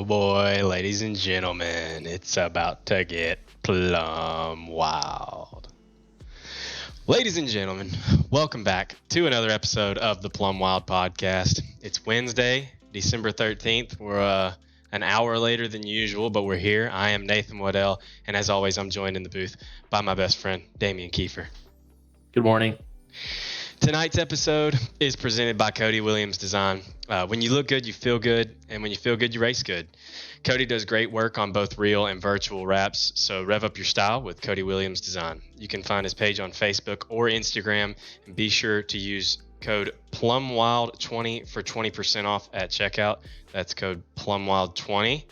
Oh boy, ladies and gentlemen, it's about to get plum wild. Ladies and gentlemen, welcome back to another episode of the Plum Wild podcast. It's Wednesday, December 13th. We're an hour later than usual, but we're here. I am Nathan Waddell, and as always, I'm joined in the booth by my best friend, Damian Kiefer. Good morning. Tonight's episode is presented by Cody Williams Design. When you look good, you feel good, and when you feel good, you race good. Cody does great work on both real and virtual wraps, so rev up your style with Cody Williams Design. You can find his page on Facebook or Instagram, and be sure to use code PLUMWILD20 for 20% off at checkout. That's code PLUMWILD20.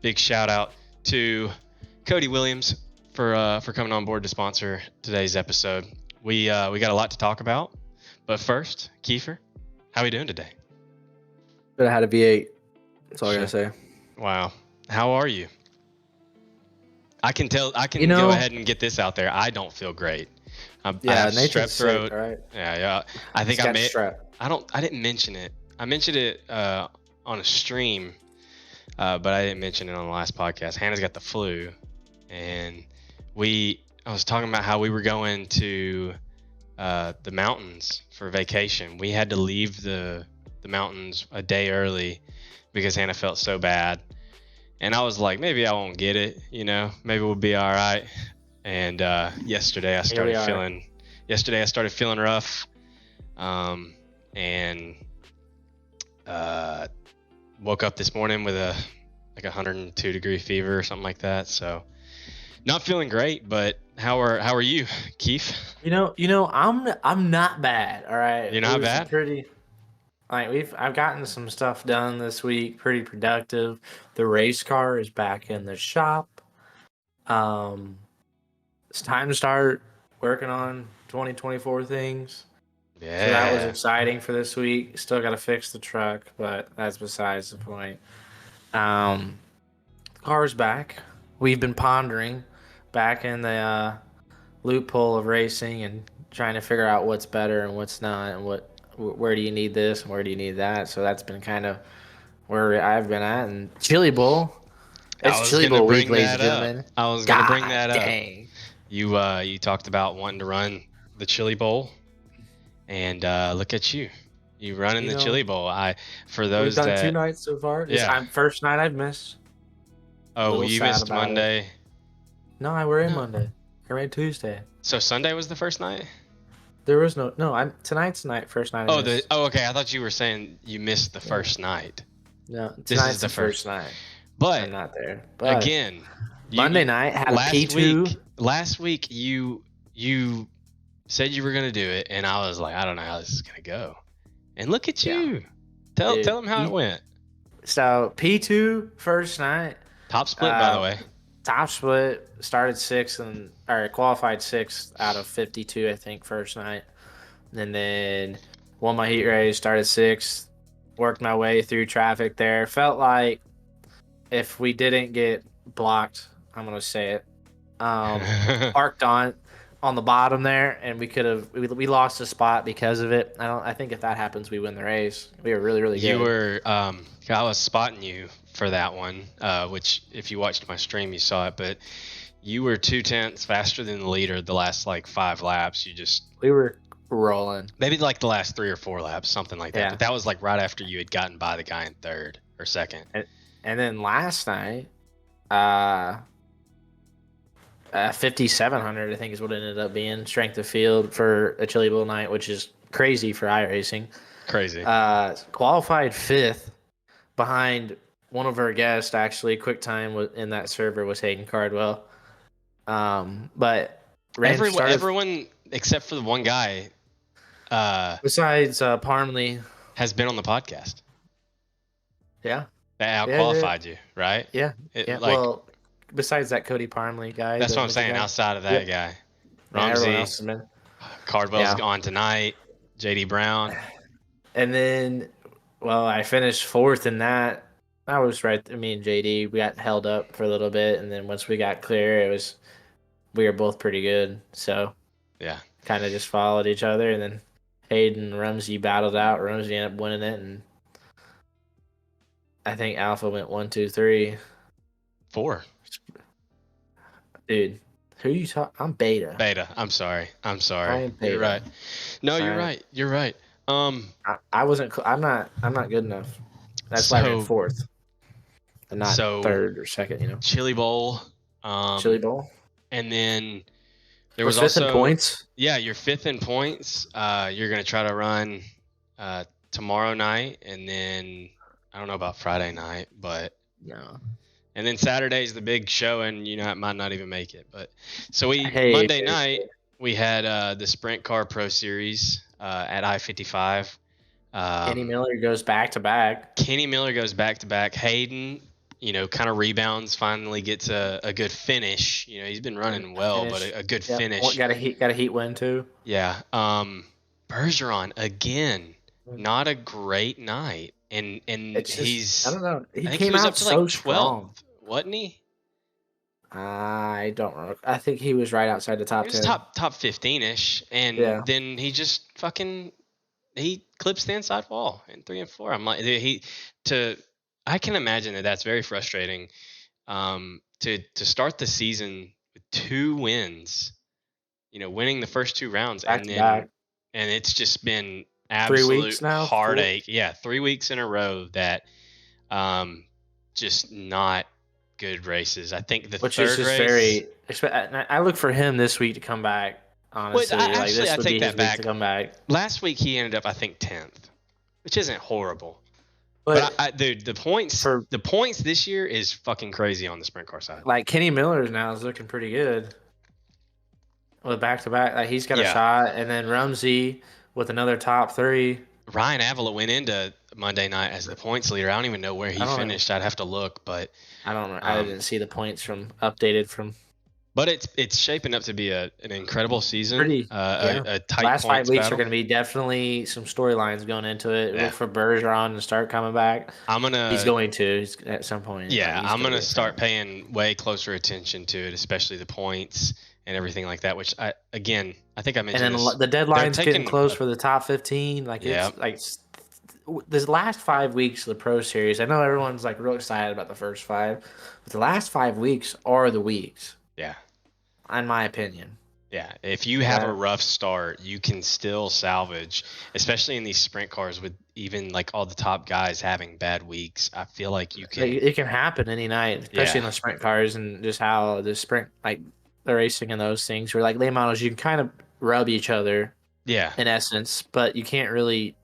Big shout out to Cody Williams for coming on board to sponsor today's episode. We got a lot to talk about, but first, Kiefer, how are we doing today? But I had a V8. That's all I gotta say. Wow. How are you? I can go ahead and get this out there. I don't feel great. I have strep throat. Sick, right? Yeah. I think I didn't mention it. I mentioned it on a stream, but I didn't mention it on the last podcast. Hannah's got the flu, and I was talking about how we were going to the mountains for vacation. We had to leave the mountains a day early because Hannah felt so bad. And I was like, maybe I won't get it, maybe we'll be all right. And yesterday I started feeling rough. And woke up this morning with a 102 degree fever or something like that. So not feeling great, but how are you, Keith? I'm not bad. All right. You're not bad? I've gotten some stuff done this week, pretty productive. The race car is back in the shop. It's time to start working on 2024 things. Yeah. So that was exciting for this week. Still got to fix the truck, but that's besides the point. The car's back. We've been pondering back in the loophole of racing and trying to figure out what's better and what's not, and where do you need this and where do you need that. So that's been kind of where I've been at. And Chili Bowl. It's Chili Bowl week, ladies and gentlemen. I was going to bring that dang. up. You talked about wanting to run the Chili Bowl, and look at you. You running the Chili Bowl. We've done 2 nights so far. Yeah. First night I've missed. Oh, you missed Monday. No, we're in Monday. We're in Tuesday. So Sunday was the first night? There was tonight's first night. Okay. I thought you were saying you missed the first night. No, this is the first night. But I'm not there. But again, Monday night had a P2. Last week you said you were gonna do it, and I was like, I don't know how this is gonna go. And look at you. Tell them how it went. So P2 first night. Top split, by the way. Top split, started 6th or qualified 6th out of 52, I think, first night. And then won my heat race, started 6th, worked my way through traffic there. Felt like if we didn't get blocked, I'm going to say it, parked on the bottom there, and we lost a spot because of it. I think if that happens, we win the race. We were really, really good. I was spotting you for that one, which if you watched my stream, you saw it, but you were 0.2 faster than the leader the last 5 laps. We were rolling. Maybe the last 3 or 4 laps, something like that. Yeah. But that was right after you had gotten by the guy in 3rd or 2nd. And then last night, 5,700, I think is what it ended up being, strength of field for a Chili Bowl night, which is crazy for iRacing. Crazy. Qualified 5th behind one of our guests, actually. Quick time in that server was Hayden Cardwell. But everyone except for the one guy, besides Parmley, has been on the podcast. Yeah. That out-qualified you, right? Yeah. Well, besides that Cody Parmley guy. That's what I'm saying. Outside of that guy, Ramsey, Cardwell's gone tonight. JD Brown, and then, I finished 4th in that. I was right. Me and JD, we got held up for a little bit, and then once we got clear, we were both pretty good. So yeah, kind of just followed each other, and then Hayden and Ramsey battled out. Ramsey ended up winning it, and I think Alpha went 1, 2, 3. 4. Dude, who you talk? I'm Beta. Beta. I'm sorry. I am You're Beta. right. No, All you're right. right. You're right. I wasn't. I'm not. I'm not good enough. That's why I'm in So 4th, and not so 3rd or 2nd. You know, Chili Bowl. Chili Bowl. And then there We're was 5th in also points. yeah, you're 5th in points. You're gonna try to run tomorrow night, and then I don't know about Friday night, but No. and then Saturday's the big show, and you know it might not even make it. But so Hey, Monday night we had the Sprint Car Pro Series at I-55. Kenny Miller goes back to back. Kenny Miller goes back to back. Hayden, you know, kind of rebounds, finally gets a good finish. You know, he's been running well, but a good finish. Got a heat win too. Yeah. Bergeron again, not a great night, and It's just, he's I don't know. I He think came he was out up to so like strong. 12th, wasn't he? I don't know. I think he was right outside the top He was 10. top 15ish, and Yeah. then he just fucking he clips the inside wall in 3 and 4. I'm like I can imagine that that's very frustrating. To start the season with 2 wins, you know, winning the first 2 rounds, Back and to then back. and it's just been 3 absolute weeks now. heartache. Yeah, 3 weeks in a row that just not good races. I think the Which third is just race. I look for him this week to come back. Honestly, I would take be his that week back. to come back. Last week he ended up, I think, 10th, which isn't horrible. But Dude, the points this year is fucking crazy on the sprint car side. like Kenny Miller now is looking pretty good with back to back. Like he's got a shot, and then Rumsey with another top 3. Ryan Avila went into Monday night as the points leader. I don't even know where he finished. I'd have to look, but I don't know. I didn't see the points updated from. But it's shaping up to be an incredible season. A tight last 5 weeks battle. are going to be definitely some storylines going into it. Yeah. Look for Bergeron to start coming back. He's going to at some point. Yeah, I'm gonna start paying way closer attention to it, especially the points and everything like that. Which I think I mentioned. And then the deadline's getting close for the top 15. Like it's like this last 5 weeks of the Pro Series. I know everyone's like real excited about the first 5, but the last 5 weeks are the weeks. Yeah. In my opinion. Yeah, if you have a rough start, you can still salvage, especially in these sprint cars with even like all the top guys having bad weeks. I feel like you can. It can happen any night, especially in the sprint cars and just how the sprint, like the racing and those things, where like late models, you can kind of rub each other. Yeah. In essence, but you can't really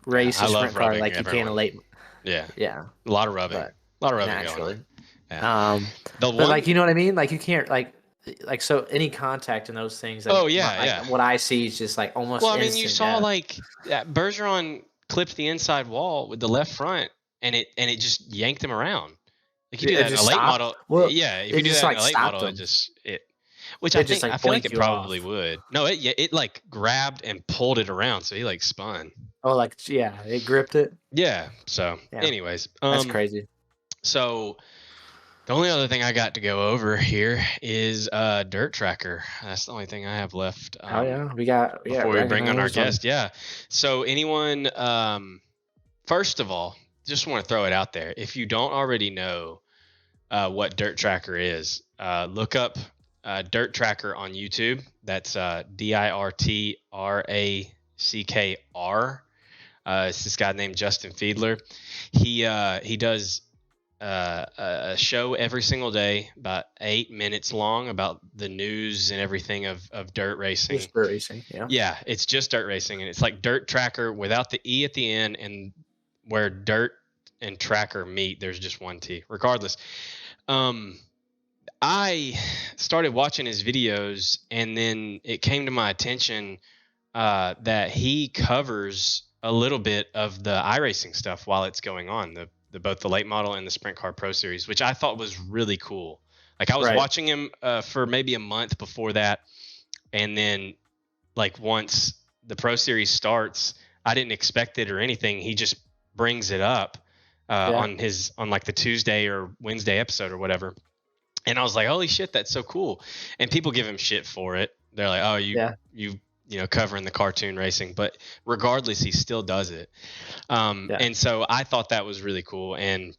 race a sprint car like you can a late. Yeah. Yeah. A lot of rubbing. Naturally. Going on. Yeah. But like you know what I mean? Like you can't like so any contact in those things. Like, what I see is just like almost. Well, I mean, you saw like Bergeron clipped the inside wall with the left front, and it just yanked him around. Like you do that in a late model. Well, yeah, if you do that in a late model, I feel like it probably would. No, it like grabbed and pulled it around, so he like spun. Oh, like it gripped it. Yeah. So, anyways, that's crazy. So. The only other thing I got to go over here is Dirt Tracker. That's the only thing I have left. We got before we bring on our guest. Yeah. So anyone, first of all, just want to throw it out there. If you don't already know what Dirt Tracker is, look up Dirt Tracker on YouTube. That's DIRTRACKR. It's this guy named Justin Fiedler. He does a show every single day, about 8 minutes long, about the news and everything of dirt racing. Just dirt racing, yeah. Yeah, it's just dirt racing, and it's like Dirt Tracker without the E at the end, and where dirt and tracker meet, there's just one T. Regardless, I started watching his videos, and then it came to my attention that he covers a little bit of the iRacing stuff while it's going on, both the late model and the Sprint Car Pro Series, which I thought was really cool. Like I was watching him for maybe a month before that, and then like once the Pro Series starts, I didn't expect it or anything. He just brings it up on like the Tuesday or Wednesday episode or whatever, and I was like, holy shit, that's so cool. And people give him shit for it. They're like, oh, you covering the cartoon racing, but regardless, he still does it. And so I thought that was really cool. And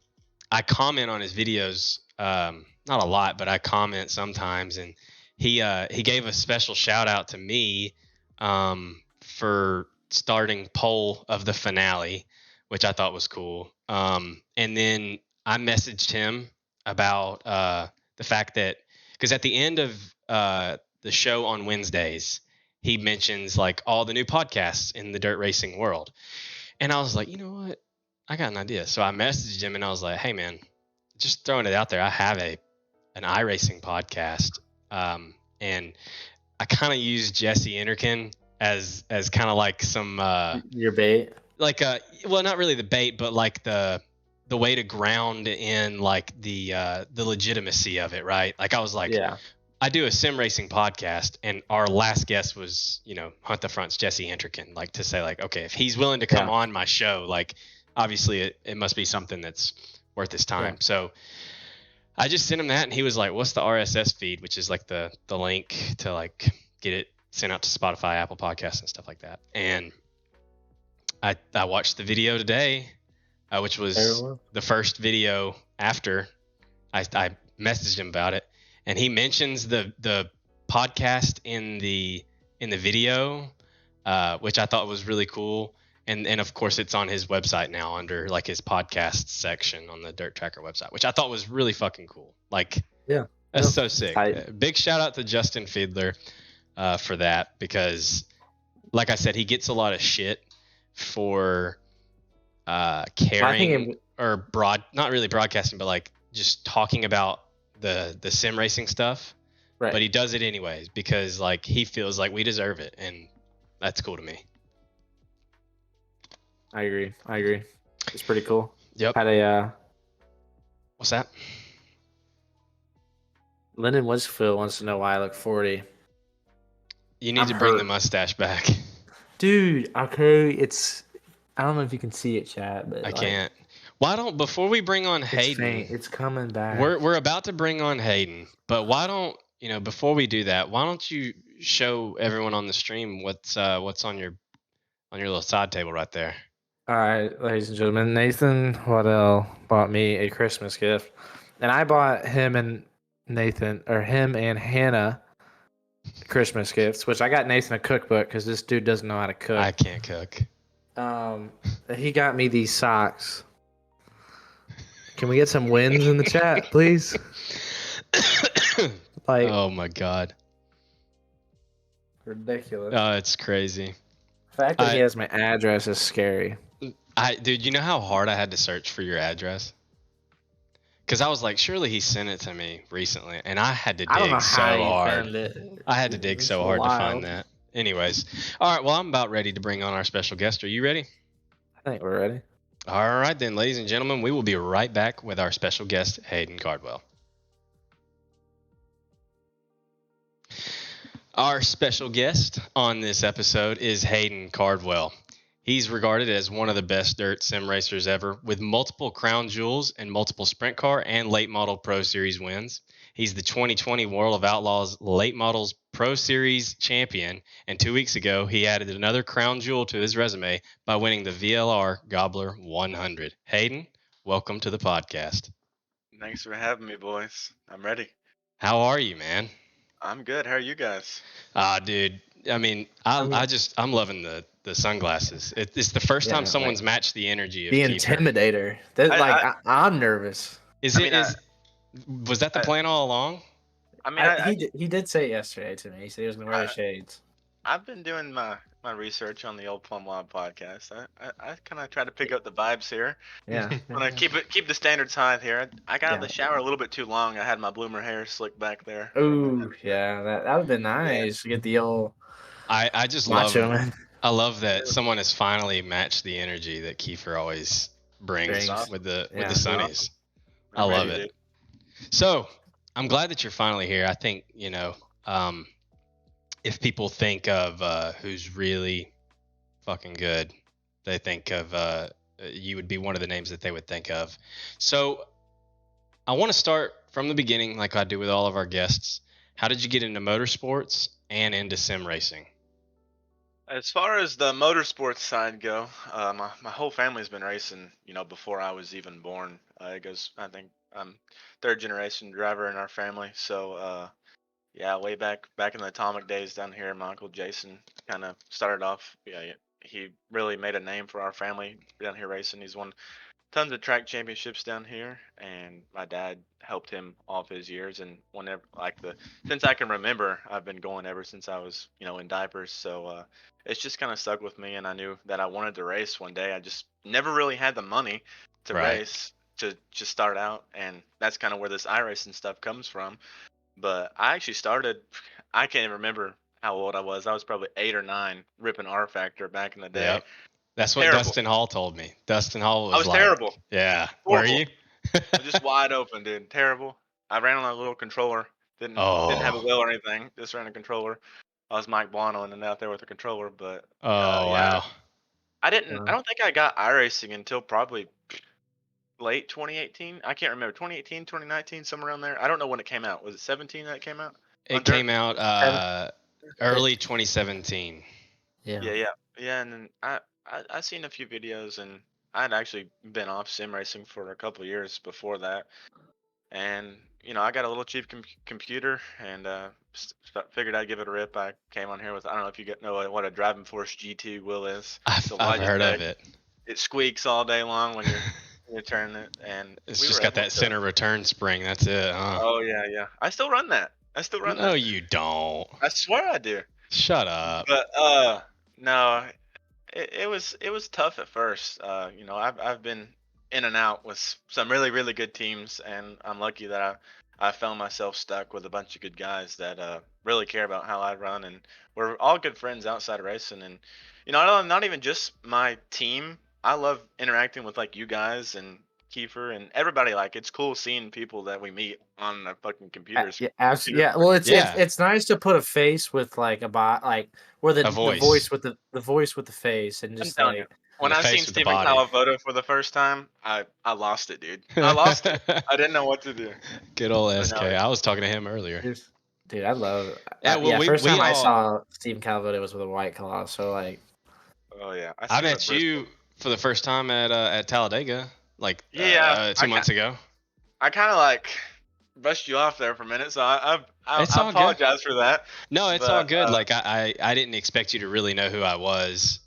I comment on his videos, not a lot, but I comment sometimes. And he gave a special shout out to me for starting pole of the finale, which I thought was cool. And then I messaged him about the fact that, because at the end of the show on Wednesdays, he mentions like all the new podcasts in the dirt racing world. And I was like, you know what? I got an idea. So I messaged him and I was like, hey man, just throwing it out there. I have an iRacing podcast. And I kind of use Jesse Interkin as kind of like some your bait. Like well, not really the bait, but like the way to ground in like the legitimacy of it, right? Like I was like, yeah. I do a sim racing podcast, and our last guest was, Hunt the Front's Jesse Interkin, like to say like, okay, if he's willing to come on my show, like obviously it must be something that's worth his time. Yeah. So I just sent him that, and he was like, what's the RSS feed, which is like the link to like get it sent out to Spotify, Apple Podcasts, and stuff like that. And I watched the video today, which was the first video after I messaged him about it. And he mentions the podcast in the video, which I thought was really cool. And of course it's on his website now under like his podcast section on the Dirt Tracker website, which I thought was really fucking cool. Like, that's so sick. Big shout out to Justin Fiedler for that, because like I said, he gets a lot of shit for caring or not really broadcasting, but like just talking about the sim racing stuff, right? But he does it anyways because like he feels like we deserve it, and that's cool to me. I agree. It's pretty cool. Yep. Had a what's that? Lyndon Westfield wants to know why I look 40. You need to bring the mustache back, dude. Okay, I don't know if you can see it, chat, but I can't. Why don't, before we bring on Hayden, it's coming back. We're about to bring on Hayden, but why don't, before we do that, why don't you show everyone on the stream what's on your little side table right there? All right, ladies and gentlemen, Nathan Waddell bought me a Christmas gift, and I bought him and Hannah Christmas gifts, which I got Nathan a cookbook because this dude doesn't know how to cook. I can't cook. He got me these socks. Can we get some wins in the chat, please? Like, oh my god, ridiculous. Oh, it's crazy. The fact that he has my address is scary. Dude, you know how hard I had to search for your address? Because I was like, surely he sent it to me recently, and I had to dig so hard. I had to dig so hard to find that. Anyways, all right. Well, I'm about ready to bring on our special guest. Are you ready? I think we're ready. All right, then, ladies and gentlemen, we will be right back with our special guest, Hayden Cardwell. Our special guest on this episode is Hayden Cardwell. He's regarded as one of the best dirt sim racers ever, with multiple crown jewels and multiple sprint car and late model Pro Series wins. He's the 2020 World of Outlaws Late Models Pro Series champion, and 2 weeks ago, he added another crown jewel to his resume by winning the VLR Gobbler 100. Hayden, welcome to the podcast. Thanks for having me, boys. I'm ready. How are you, man? I'm good. How are you guys? Dude, I mean, I'm loving the sunglasses. It's the first time someone's matched the energy of the Intimidator. I'm nervous. Was that the plan all along? I mean, he did say it yesterday to me. He said he was gonna wear the shades. I've been doing my research on the old Plum podcast. I kind of try to pick up the vibes here. Yeah. Want to keep the standards high here. I got out of the shower a little bit too long. I had my bloomer hair slicked back there. Ooh, yeah, that would have been nice to get the old. I just love that someone has finally matched the energy that Kiefer always brings with the Sunnies. I love it. Dude. So I'm glad that you're finally here. I think, if people think of who's really fucking good, they think of you would be one of the names that they would think of. So I want to start from the beginning like I do with all of our guests. How did you get into motorsports and into sim racing? As far as the motorsports side go, my whole family's been racing, before I was even born. It goes, I think I'm third generation driver in our family. So, yeah, way back in the Atomic days down here, my uncle Jason kind of started off. Yeah, he really made a name for our family down here racing. He's won tons of track championships down here, and my dad helped him all of his years. And whenever, like since I can remember, I've been going ever since I was, in diapers. So it's just kind of stuck with me, and I knew that I wanted to race one day. I just never really had the money to Right. race to just start out, and that's kind of where this iRacing stuff comes from. But I actually started. I can't even remember how old I was. I was probably 8 or 9, ripping R Factor back in the day. Yep. That's what Terrible. Dustin Hall told me. Dustin Hall was I was like, terrible. yeah. Were Horrible. you? I was just wide open, dude. Terrible. I ran on a little controller. Didn't have a Oh. wheel or anything. Just ran a controller. I was Mike Buono and out there with a controller, but Oh, yeah, wow. I don't think I got iRacing until probably late 2018. I can't remember. 2018, 2019, somewhere around there. I don't know when it came out. Was it 17 that it came out? It came out early 2017. Yeah. And then I seen a few videos, and I'd actually been off sim racing for a couple of years before that. And I got a little cheap computer, and figured I'd give it a rip. I came on here with, I don't know if you know what a Driving Force GT wheel is. I've heard of it. It squeaks all day long when you're turning it, and It's just got that center return spring. That's it. Huh? Oh yeah. I still run that. No, you don't. I swear I do. Shut up. But no, it was tough at first. I've been in and out with some really really good teams, and I'm lucky that I found myself stuck with a bunch of good guys that really care about how I run, and we're all good friends outside of racing. And not even just my team. I love interacting with like you guys and Kiefer and everybody. Like, it's cool seeing people that we meet on the fucking computers. Yeah, absolutely. Yeah, well, Yeah. it's nice to put a face with like a bot, like where the voice. voice with the voice with the face, and just telling you. like When The I face seen with the Steven body. Calavoto for the first time, I lost it, dude. I lost it. I didn't know what to do. Good old But SK. no, I was talking to him earlier. dude, I love. Yeah, well, first we time I all- saw Stephen Calvoto was with a white claw, so like, Oh yeah, I seen him at met Bristol. you for the first time at Talladega, like Yeah, 2 months ago. I kind of like brushed you off there for a minute, so I It's all good. apologize for that. No, it's But, all good. Like I didn't expect you to really know who I was,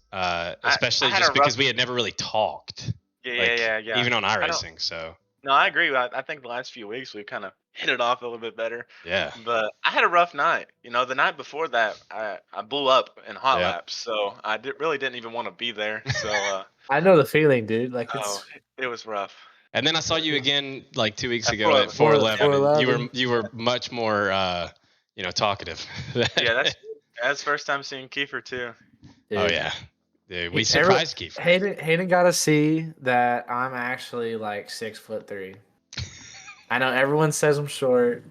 especially had just a because we had never really talked. Yeah. Even on don't- iRacing. So No, I agree. I think the last few weeks we kind of hit it off a little bit better. yeah. But I had a rough night. The night before that, I blew up in hot Yep. laps, so I really didn't even want to be there. So I know the feeling, dude. Like it's it was rough. And then I saw you again like 2 weeks At ago at 411. 411. You were much more talkative. Yeah, that's the first time seeing Kiefer too. dude. Oh yeah. Dude, we surprised Keith. Hayden got to see that I'm actually like 6'3". I know everyone says I'm short.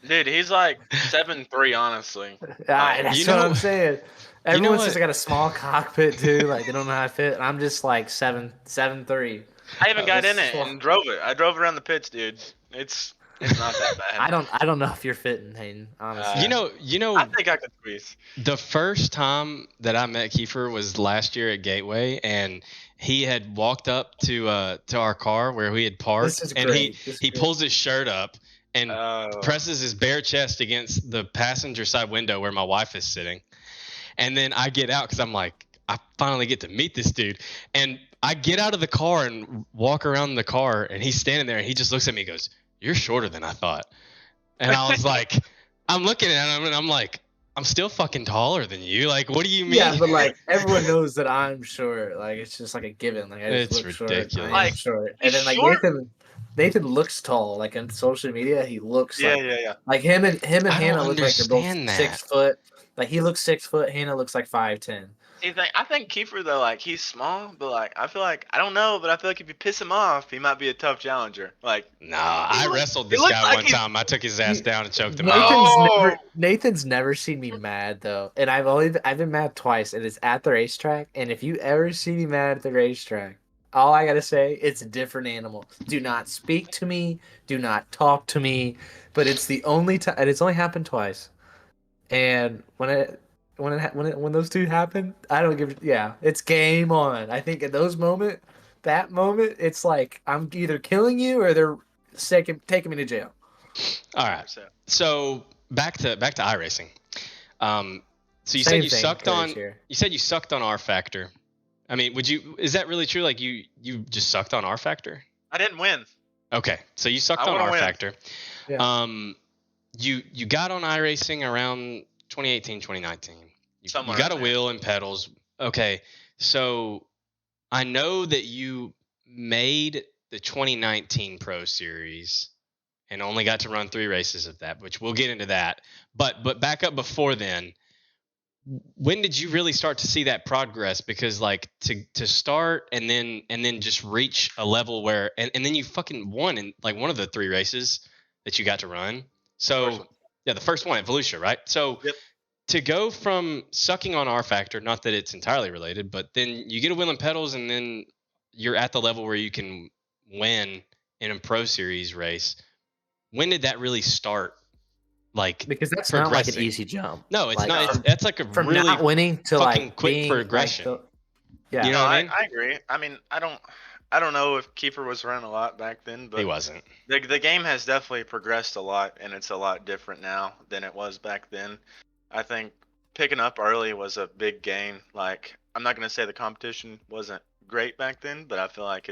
Dude, he's like 7'3", honestly. That's you what know- I'm saying. know Everyone what? says I got a small cockpit too. Like they don't know how to fit. And I'm just like 7'3". I even got in that's it so- and drove it. I drove around the pits, dude. It's not that bad. I don't know if you're fitting, Hayden. Honestly, You know, I think I could squeeze. the first time that I met Kiefer was last year at Gateway, and he had walked up to our car where we had parked, This is and great. This is he great. pulls his shirt up and Oh. presses his bare chest against the passenger side window where my wife is sitting. And then I get out because I'm like, I finally get to meet this dude. And I get out of the car and walk around the car, and he's standing there, and he just looks at me and goes, "You're shorter than I thought." And I was like, I'm looking at him, and I'm like, I'm still fucking taller than you. Like, what do you mean? yeah, but like everyone knows that I'm short. Like it's just like a given. Like I just It's look short. ridiculous. I am Like, short. he's And then like short? Nathan looks tall. Like on social media, he looks Yeah, like yeah. like him and I Hannah don't look like they're both understand that. 6 foot. Like he looks 6 foot. Hannah looks like 5'10". I think Kiefer though, like, he's small, but like I feel like, I don't know, but I feel like if you piss him off, he might be a tough challenger. Like, Nah, I wrestled he this looks guy like one he's- time. I took his ass down and choked him Nathan's out. Oh! Nathan's never seen me mad though, and I've been mad twice, and it's at the racetrack. And if you ever see me mad at the racetrack, all I gotta say, it's a different animal. Do not speak to me. Do not talk to me. But it's the only time, and it's only happened twice. And when when those two happen, I don't give. Yeah, it's game on. I think at that moment, it's like I'm either killing you or they're taking me to jail. All right. 100%. So back to iRacing. So you Same said you thing sucked occurs on here. R Factor. I mean, is that really true? Like you just sucked on R Factor? I didn't win. Okay, so you sucked I on wanna R win. Factor. Yeah. You got on iRacing around 2018, 2019. You Somewhere got a in there. wheel and pedals. Okay, so I know that you made the 2019 Pro Series and only got to run 3 races of that, which we'll get into that. But back up before then, when did you really start to see that progress? Because like to start and then just reach a level where and then you fucking won in like one of the 3 races that you got to run. So First one. yeah, the first one at Volusia, right? So Yep. to go from sucking on R Factor, not that it's entirely related, but then you get a wheel and pedals and then you're at the level where you can win in a Pro Series race. When did that really start? Like Because that's not like an progressing? easy jump. No, it's Like, not. That's like a from really not winning to fucking like quick being progression. like yeah. You know No, what I I, mean? I agree. I mean, I don't know if Kiefer was running a lot back then, He but wasn't. the game has definitely progressed a lot, and it's a lot different now than it was back then. I think picking up early was a big gain. Like, I'm not gonna say the competition wasn't great back then, but I feel like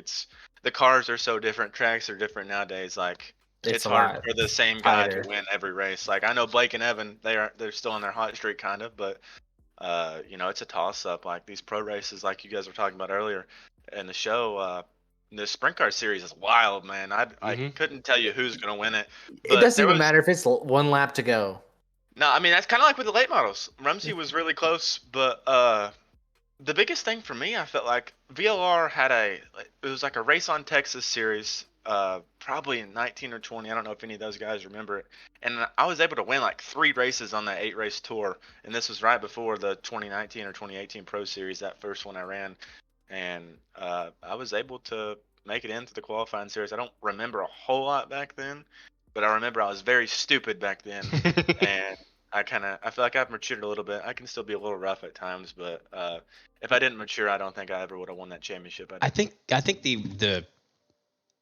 the cars are so different, tracks are different nowadays. Like, It's it's a hard lot for the same guy to tighter. win every race. Like, I know Blake and Evan, they're still on their hot streak kind of, but it's a toss up. Like these pro races, like you guys were talking about earlier in the show. The sprint car series is wild, man. I Mhm. couldn't tell you who's gonna win it, It but doesn't there even was matter if it's one lap to go. no. I mean, that's kind of like with the late models. Rumsey was really close, but the biggest thing for me, I felt like VLR had it was like a race on Texas series, probably in 19 or 20. I don't know if any of those guys remember it. And I was able to win like 3 races on that 8 race tour. And this was right before the 2019 or 2018 Pro Series, that first one I ran. And I was able to make it into the qualifying series. I don't remember a whole lot back then, but I remember I was very stupid back then. And I feel like I've matured a little bit. I can still be a little rough at times, but if I didn't mature, I don't think I ever would have won that championship. I think the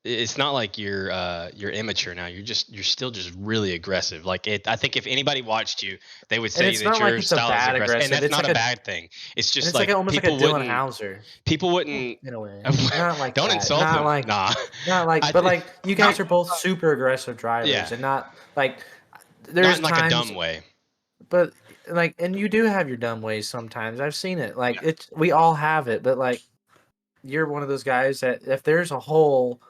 it's not like you're immature now. You're still just really aggressive. Like I think if anybody watched you, they would And say it's that not your like it's a style is bad aggressive, and aggressive. that's It's not like a bad thing. It's and just it's like like almost like a Dylan Hauser people wouldn't in a way. Not like don't that. insult Not him. like Nah, not like, but like you guys are both super aggressive drivers, yeah, and not like not there's in like a times, dumb way. but like, and you do have your dumb ways sometimes. I've seen it. Like we all have it, but like you're one of those guys that if there's a hole,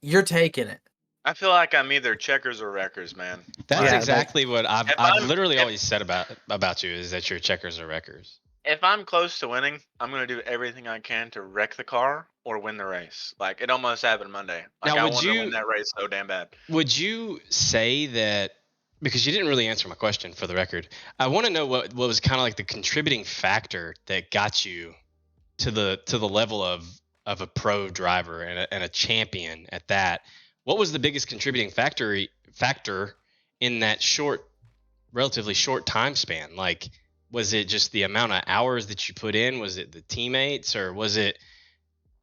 you're taking it. I feel like I'm either checkers or wreckers, man. That's Like Yeah, like exactly what if I've I'm literally if always said about you is that you're checkers or wreckers. if I'm close to winning, I'm gonna do everything I can to wreck the car or win the race. Like it almost happened Monday. Like Now, I would wanted to win you that race so damn bad. would you say that because you didn't really answer my question for the record? I want to know what was kind of like the contributing factor that got you to the level of a pro driver and a champion at that. What was the biggest contributing factor in that relatively short time span? Like, was it just the amount of hours that you put in? Was it the teammates, or was it?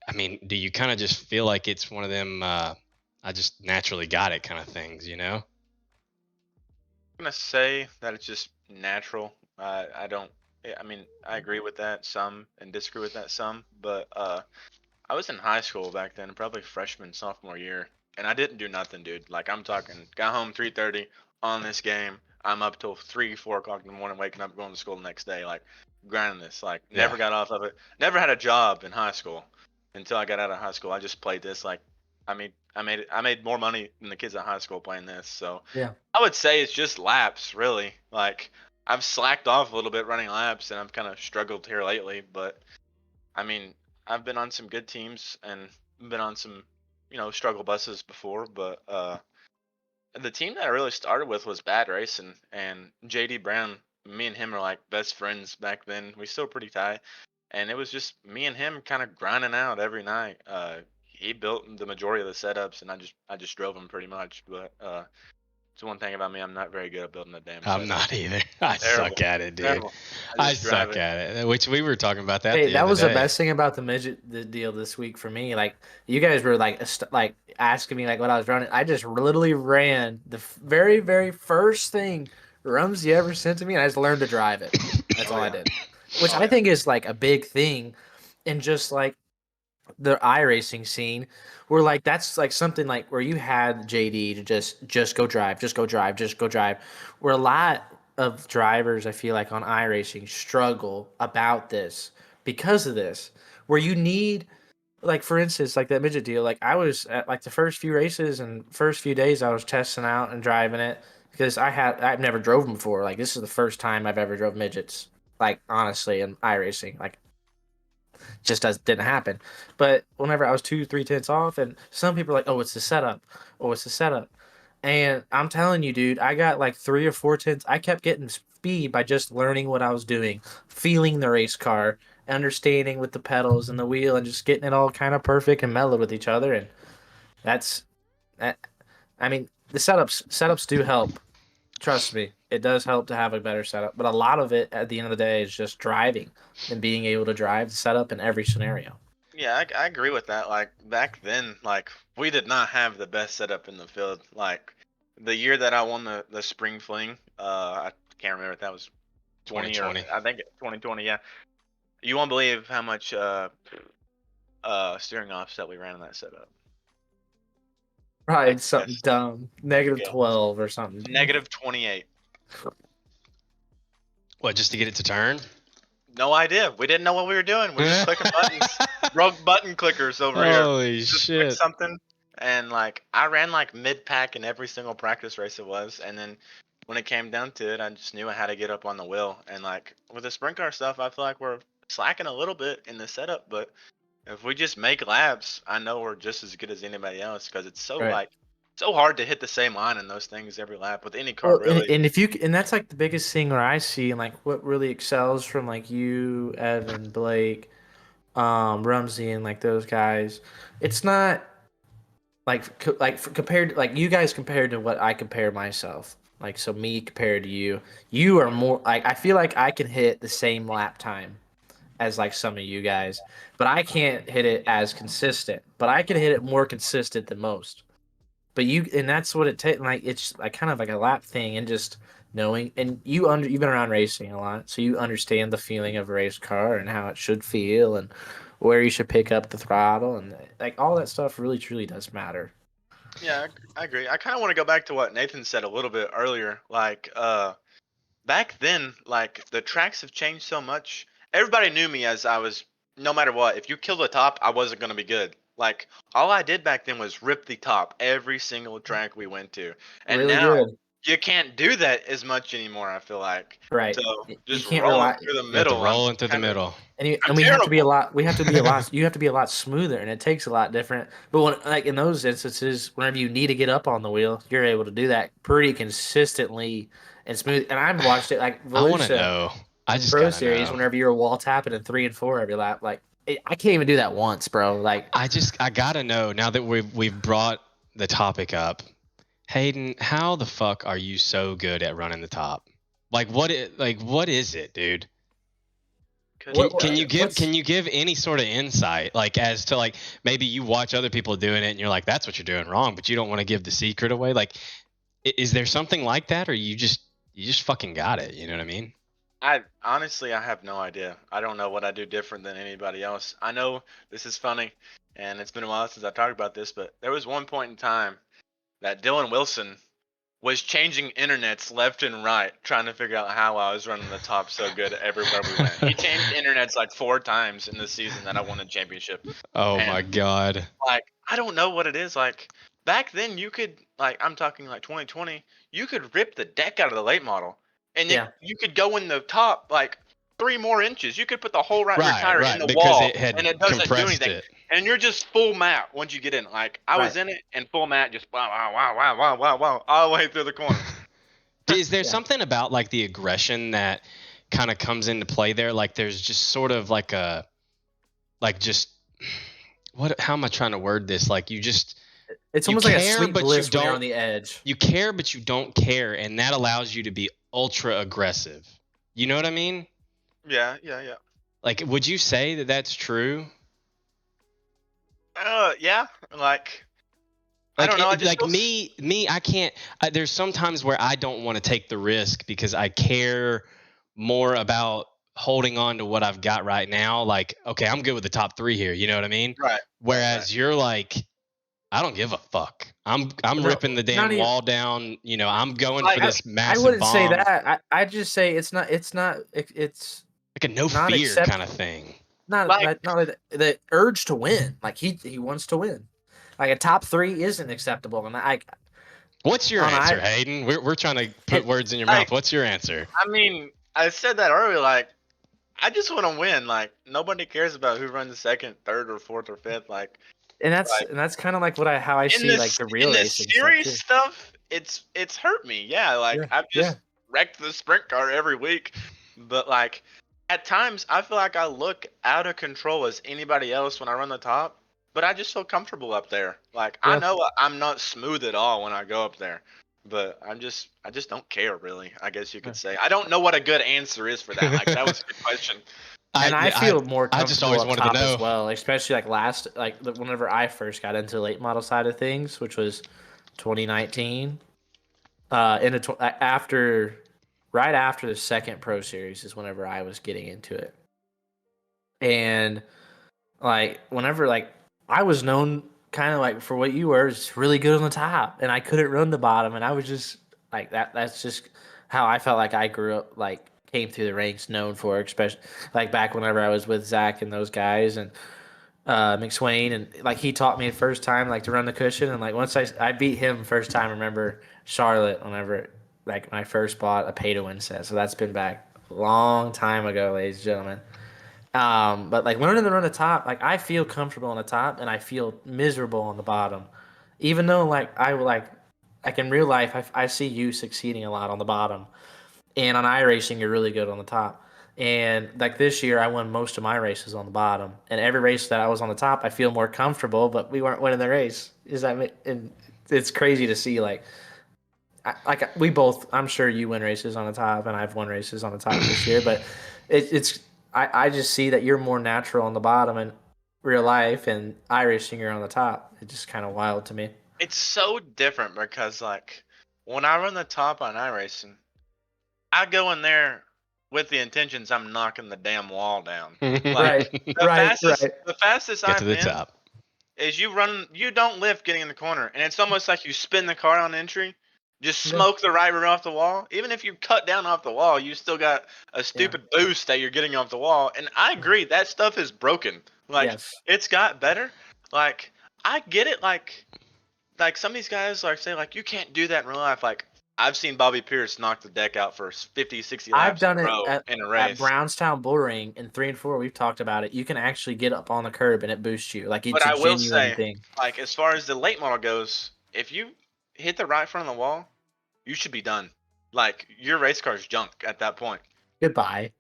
I mean, do you kind of just feel like it's one of them? I just naturally got it kind of things, you know? I'm gonna say that it's just natural. I don't. I mean, I agree with that some and disagree with that some, but I was in high school back then, probably freshman, sophomore year, and I didn't do nothing, dude. Like I'm talking, got home 3:30 on this game. I'm up till 3, 4 o'clock in the morning, waking up, going to school the next day, like grinding this. Like Yeah. never got off of it. Never had a job in high school until I got out of high school. I just played this. Like I made more money than the kids at high school playing this. So yeah. I would say it's just laps, really. Like I've slacked off a little bit running laps, and I've kind of struggled here lately, but. I mean, I've been on some good teams and been on some, struggle buses before, but the team that I really started with was Bad Racing and JD Brown. Me and him are like best friends back then. We still pretty tight, and it was just me and him kind of grinding out every night. He built the majority of the setups, and I just drove him pretty much. But It's one thing about me. I'm not very good at building a damn I'm setup. not either. I Terrible. suck at it, dude. Terrible. I just drive suck it. at it. Which we were talking about that Hey, the that other was the day. best thing about the deal this week for me. Like, you guys were like like asking me like what I was running. I just literally ran the very very first thing Rumsey ever sent to me, and I just learned to drive it. That's Oh, all I yeah. did, which Oh, I yeah. think is like a big thing, and just like the iRacing scene, where like that's like something like where you had JD to just go drive, just go drive, just go drive. Where a lot of drivers, I feel like on iRacing struggle about this because of this, where you need like for instance like that midget deal. Like I was at like the first few races and first few days I was testing out and driving it because I've never drove them before. Like this is the first time I've ever drove midgets. Like honestly in iRacing, like didn't happen. But whenever I was 2-3 tenths off, and some people are like, "Oh, it's the setup. Oh, it's the setup." And I'm telling you, dude, I got like 3 or 4 tenths. I kept getting speed by just learning what I was doing, feeling the race car, understanding with the pedals and the wheel, and just getting it all kind of perfect and mellowed with each other. And that's that. I mean, the setups do help. Trust me, it does help to have a better setup. But a lot of it, at the end of the day, is just driving and being able to drive the setup in every scenario. Yeah, I agree with that. Like back then, like we did not have the best setup in the field. Like the year that I won the spring fling, I can't remember if that was 20 or 2020. I think 2020. Yeah, you won't believe how much steering offset we ran in that setup. Probably Like something yes, dumb, negative yeah, 12 or something. negative 28. What, just to get it to turn? No idea. We didn't know what we were doing. We're just clicking buttons. Broke button clickers over here. Holy Just click shit. something, and like I ran like mid pack in every single practice race it was, and then when it came down to it, I just knew I had to get up on the wheel. And like with the sprint car stuff, I feel like we're slacking a little bit in the setup, but if we just make laps, I know we're just as good as anybody else because it's so Right. like so hard to hit the same line in those things every lap with any car Well, really. and if you and that's like the biggest thing where I see and like what really excels from like you, Evan, Blake, Rumsey, and like those guys. It's not compared like you guys compared to what I compare myself. Like so me compared to you are more like I feel like I can hit the same lap time as like some of you guys, but I can't hit it as consistent. But I can hit it more consistent than most. But and that's what it takes. Like it's like kind of like a lap thing, and just knowing. And you've been around racing a lot, so you understand the feeling of a race car and how it should feel, and where you should pick up the throttle, and like all that stuff really truly does matter. Yeah, I agree. I kind of want to go back to what Nathan said a little bit earlier. Like, back then, like the tracks have changed so much. Everybody knew me as I was. No matter what, if you killed the top, I wasn't gonna be good. Like all I did back then was rip the top every single track we went to, and Really now good, you can't do that as much anymore. I feel like right? so You just can't rolling rely. through the You have to middle. I'm roll into the kind of middle. I'm And we have to be a terrible. lot. We have to be a lot. You have to be a lot smoother, and it takes a lot different. But when, like in those instances, whenever you need to get up on the wheel, you're able to do that pretty consistently and smooth. And I've watched it like I want to Volusia know. I in just Pro gotta Series. know. Whenever you're wall tapping in 3 and 4 every lap, like I can't even do that once, bro. Like I gotta know now that we've brought the topic up. Hayden, how the fuck are you so good at running the top? Like what is it, dude? Can, Couldn't can tell you you. give can you give any sort of insight, like as to like maybe you watch other people doing it and you're like that's what you're doing wrong, but you don't want to give the secret away? Like, is there something like that, or you just fucking got it? You know what I mean? I honestly, I have no idea. I don't know what I do different than anybody else. I know this is funny, and it's been a while since I talked about this, but there was one point in time that Dylan Wilson was changing internets left and right, trying to figure out how I was running the top so good everywhere we went. He changed internets like 4 times in the season that I won the championship, Oh and my god. like I don't know what it is. Like back then, you could like I'm talking like 2020, you could rip the deck out of the late model, and yeah, you could go in the top like 3 more inches. You could put the whole right rear tire in Right, the because wall, it had and it doesn't do compressed anything. it. And you're just full mat once you get in. Like I was right, in it and full mat, just wow, wow, wow, wow, wow, wow, wow, all the way through the corner. Is there yeah. something about like the aggression that kind of comes into play there? Like there's just sort of like a like just what how am I trying to word this? Like you just It's You almost like a care, sweet but you bliss when you're don't. on the edge. You care, but you don't care, and that allows you to be ultra aggressive. You know what I mean? Yeah, yeah, yeah. Like, would you say that that's true? Yeah. Like, I don't know. I just Like feel me, I can't. There's sometimes where I don't want to take the risk because I care more about holding on to what I've got right now. Like, okay, I'm good with the top 3 here. You know what I mean? right. Whereas you're like, I don't give a fuck. I'm No, ripping the not damn even. wall down. You know, I'm going Like, for this I massive wouldn't say bomb, that. I just say it's not. It's not. It's like a no not fear accept. kind of thing. Not like, that. Not like the urge to win. Like he wants to win. Like a top 3 isn't acceptable, and I What's your on answer, I. Hayden? We're trying to put It, words in your mouth. like, What's your answer? I mean, I said that earlier. Like, I just want to win. Like, nobody cares about who runs second, third, or fourth, or fifth. Like, and that's kind of like how I in see like this the in real this racing stuff series too. stuff, it's hurt me. Yeah, like Yeah, I've yeah, just wrecked the sprint car every week. But like at times I feel like I look out of control as anybody else when I run the top, but I just feel comfortable up there. Like I yeah. know I'm not smooth at all when I go up there. But I just don't care really, I guess you Yeah. could say. I don't know what a good answer is for that. Like that was a good question. And I feel more I just comfortable always up wanted to top as know. well, especially whenever I first got into late model side of things, which was 2019. After right after the second Pro Series is whenever I was getting into it, and like whenever like I was known kind of like for what you were, just really good on the top, and I couldn't run the bottom, and I was just like that. That's just how I felt like I grew up, like came through the ranks, known for, especially like back whenever I was with Zach and those guys and McSwain, and like he taught me the first time like to run the cushion, and like once I beat him first time, I remember Charlotte whenever like when I first bought a pay to win set, so that's been back a long time ago, ladies and gentlemen. But like learning to run the top, like I feel comfortable on the top and I feel miserable on the bottom. Even though like in real life, I see you succeeding a lot on the bottom, and on iRacing you're really good on the top. And like this year, I won most of my races on the bottom, and every race that I was on the top, I feel more comfortable. But we weren't winning the race. And it's crazy to see we both. I'm sure you win races on the top, and I've won races on the top this year. But it's I just see that you're more natural on the bottom in real life, and iRacing you're on the top. It's just kind of wild to me. It's so different because like when I run the top on iRacing, I go in there with the intentions I'm knocking the damn wall down. Like Right, right, right. the fastest Get to I've the been top. is you don't lift getting in the corner, and it's almost like you spin the car on entry, just Yeah, smoke the right rear off the wall. Even if you cut down off the wall, you still got a yeah, stupid boost that you're getting off the wall. And I agree, that stuff is broken. Like yes. it's got better. Like I get it. Like some of these guys like say like you can't do that in real life. Like I've seen Bobby Pierce knock the deck out for 50, 60 I've laps in done a it row in a at race. Brownstown Bull Ring in 3 and 4. We've talked about it. You can actually get up on the curb and it boosts you. Like But it's a I will genuine say, thing. like as far as the late model goes, if you hit the right front of the wall, you should be done. Like your race car's junk at that point. Goodbye.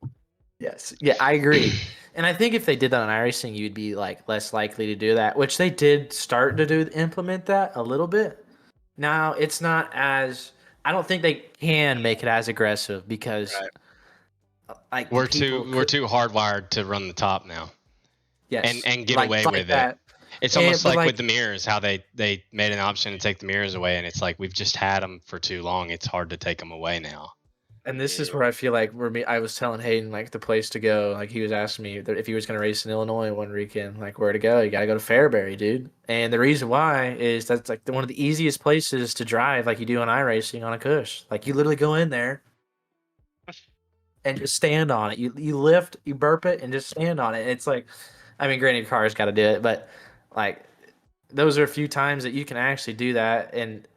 Yes. Yeah, I agree. And I think if they did that on iRacing, you'd be like less likely to do that, which they did start to implement that a little bit. Now it's not as I don't think they can make it as aggressive because Right. like the We're people could too hardwired to run the top now yes and get like away with it. that. It's And almost but like with like the mirrors, how they made an option to take the mirrors away, and it's like we've just had them for too long. It's hard to take them away now. and this is Yeah. where I feel like I was telling Hayden like the place to go. Like he was asking me if he was going to race in Illinois one weekend, like where to go. You got to go to Fairbury, dude. And the reason why is that's like one of the easiest places to drive, like you do on iRacing on a Cush. Like you literally go in there and just stand on it. You lift, you burp it, and just stand on it. It's like, I mean, granted, cars got to do it, but like those are a few times that you can actually do that. And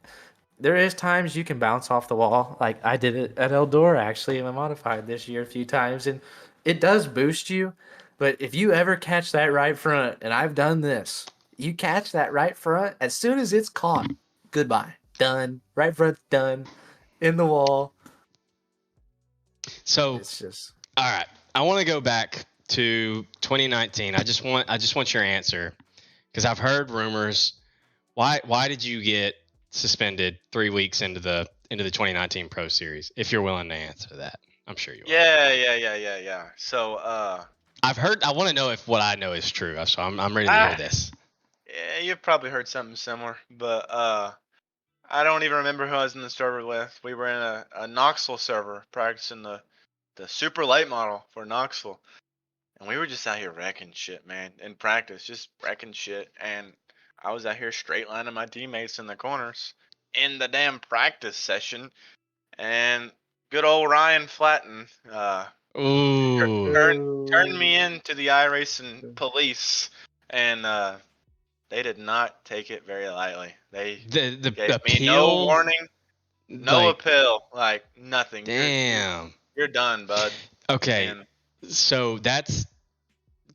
there is times you can bounce off the wall. Like I did it at Eldora actually in my modified this year a few times, and it does boost you. But if you ever catch that right front, and I've done this, you catch that right front as soon as it's caught, goodbye, done. Right front done, in the wall. So, It's just all right, I want to go back to 2019. I just want your answer because I've heard rumors Why did you get suspended 3 weeks into the 2019 Pro Series? If you're willing to answer that, I'm sure you are. Yeah. So, I want to know if what I know is true. So I'm ready to hear this. yeah, you've probably heard something similar, but I don't even remember who I was in the server with. We were in a Knoxville server practicing the super light model for Knoxville, and we were just out here wrecking shit, man, in practice, just wrecking shit. And I was out here straight lining my teammates in the corners in the damn practice session, and good old Ryan Flatten turned me into the iRacing police, and they did not take it very lightly. They The gave me appeal, no warning, no like, appeal, like nothing. damn. You're done, bud. Okay, And so that's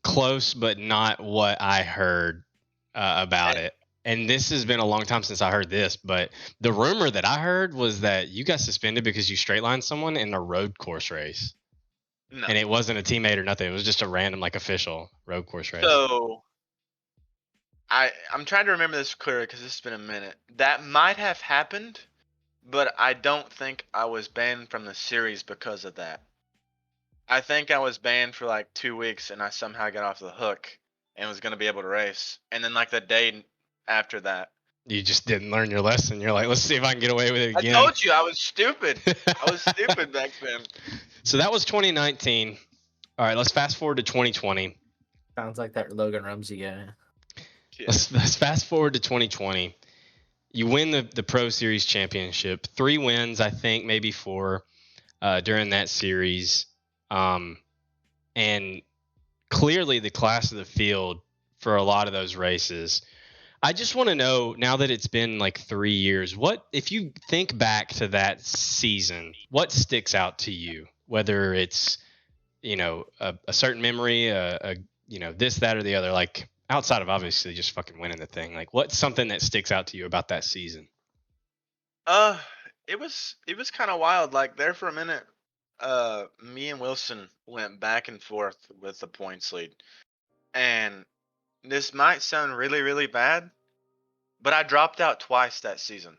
close, but not what I heard about it. And this has been a long time since I heard this, but the rumor that I heard was that you got suspended because you straight lined someone in a road course race. no. And it wasn't a teammate or nothing. It was just a random, like, official road course race. So I'm trying to remember this clearly because this has been a minute. That might have happened, but I don't think I was banned from the series because of that. I think I was banned for like 2 weeks, and I somehow got off the hook and was gonna be able to race. And then like the day after that, You just didn't learn your lesson. You're like, let's see if I can get away with it again. I told you I was stupid. I was stupid back then. So that was 2019. All right, let's fast forward to 2020. Sounds like that Logan Rumsey guy. Yeah. Let's fast forward to 2020. You win the Pro Series championship. 3 wins, I think, maybe 4 during that series. And clearly the class of the field for a lot of those races. I just want to know, now that it's been like 3 years, what, if you think back to that season, what sticks out to you? Whether it's, a certain memory, this, that, or the other, like outside of obviously just fucking winning the thing. Like, what's something that sticks out to you about that season? It was kind of wild. Like there for a minute, me and Wilson went back and forth with the points lead, and this might sound really, really bad, but I dropped out twice that season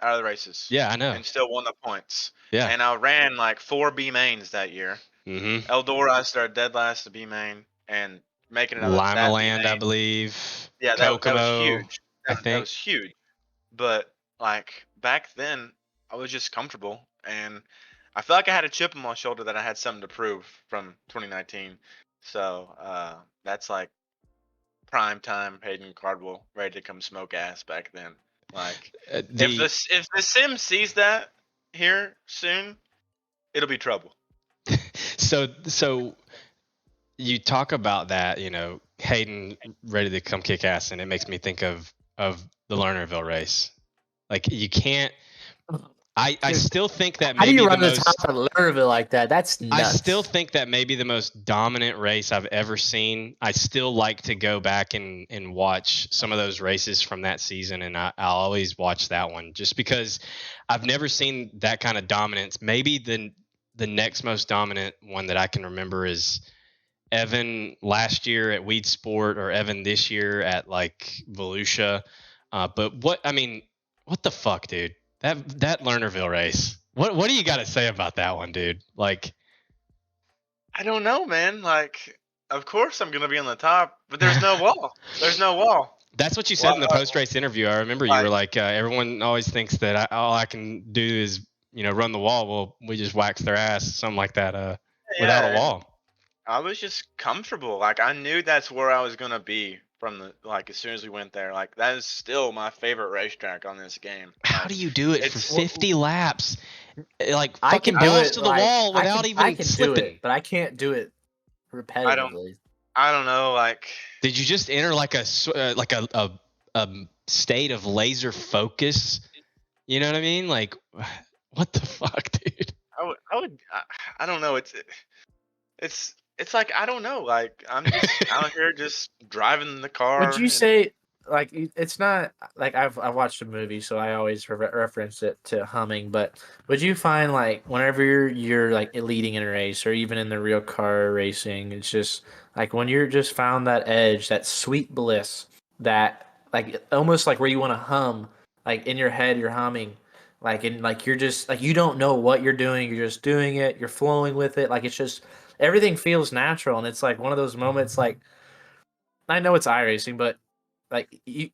out of the races. Yeah, I know. And still won the points. Yeah. And I ran like 4 B mains that year. Mm-hmm. Eldora, I started dead last to B main and making it out of that Lima B Land, main. I believe. Yeah, that was Kokomo, huge. I think. That was huge. But like back then, I was just comfortable, and I felt like I had a chip on my shoulder that I had something to prove from 2019. So that's like prime time Hayden Cardwell, ready to come smoke ass back then. Like if the sim sees that here soon, it'll be trouble. So you talk about that, Hayden ready to come kick ass, and it makes me think of the Lernerville race. Like, you can't. I still think that How do maybe you run the the top of Lernerville like that? That's nuts. I still think that maybe the most dominant race I've ever seen. I still like to go back and watch some of those races from that season, and I'll always watch that one just because I've never seen that kind of dominance. Maybe the next most dominant one that I can remember is Evan last year at Weed Sport, or Evan this year at like Volusia. But what the fuck, dude? That Lernerville race. What do you got to say about that one, dude? Like, I don't know, man. Like, of course I'm gonna be on the top, but there's no wall. There's no wall. That's what you said in the post-race interview. I remember you were like, everyone always thinks that all I can do is, run the wall. Well, we just wax their ass, something like that, without a wall. I was just comfortable. Like, I knew that's where I was gonna be from as soon as we went there. Like, that is still my favorite racetrack on this game. How do you do it for 50 laps? Like, I fucking can do balls it, to the like, wall without I can slipping. do it, but I can't do it repetitively. I don't know. Like, did you just enter like a state of laser focus? You know what I mean? Like, what the fuck, dude? I don't know. It's like, I don't know. Like, I'm just out here just driving the car. Would you say, like, it's not like I've watched a movie, so I always reference it to humming. But would you find, like, whenever you're like leading in a race, or even in the real car racing, it's just like when you're just found that edge, that sweet bliss that like almost like where you want to hum, like in your head you're humming, like and like you're just like you don't know what you're doing, you're just doing it, you're flowing with it, like it's just everything feels natural, and it's like one of those moments like I know it's iRacing, but like you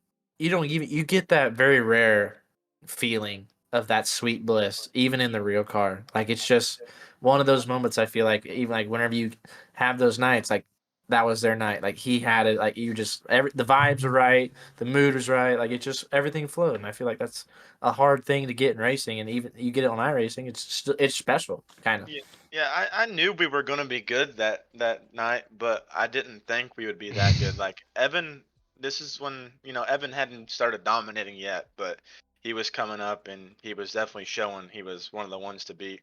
don't even you get that very rare feeling of that sweet bliss even in the real car. Like it's just one of those moments I feel like even like whenever you have those nights like that was their night. Like he had it like you just the vibes are right, the mood was right, like it just everything flowed. And I feel like that's a hard thing to get in racing, and even you get it on iRacing, it's special kind of. Yeah, yeah. I knew we were gonna be good that night, but I didn't think we would be that good. Like Evan, this is when Evan hadn't started dominating yet, but he was coming up and he was definitely showing he was one of the ones to beat.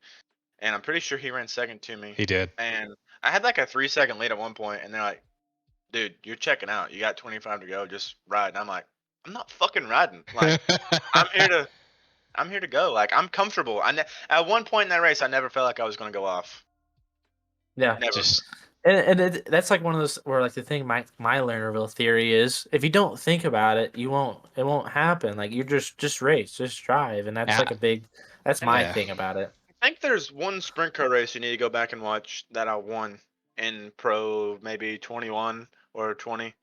And I'm pretty sure he ran second to me. He did. And I had like a 3 second lead at one point, and they're like, "Dude, you're checking out. You got 25 to go. Just ride." And I'm like, "I'm not fucking riding. Like, I'm here to I'm here to go. Like, I'm comfortable." At one point in that race, I never felt like I was gonna go off. Yeah. Never. Just That's like one of those where like the thing my Lernerville theory is if you don't think about it it won't happen, like you just race, just drive, and that's Yeah. like that's my Yeah. thing about it. I think there's one sprint car race you need to go back and watch that I won in Pro maybe 21 or 20,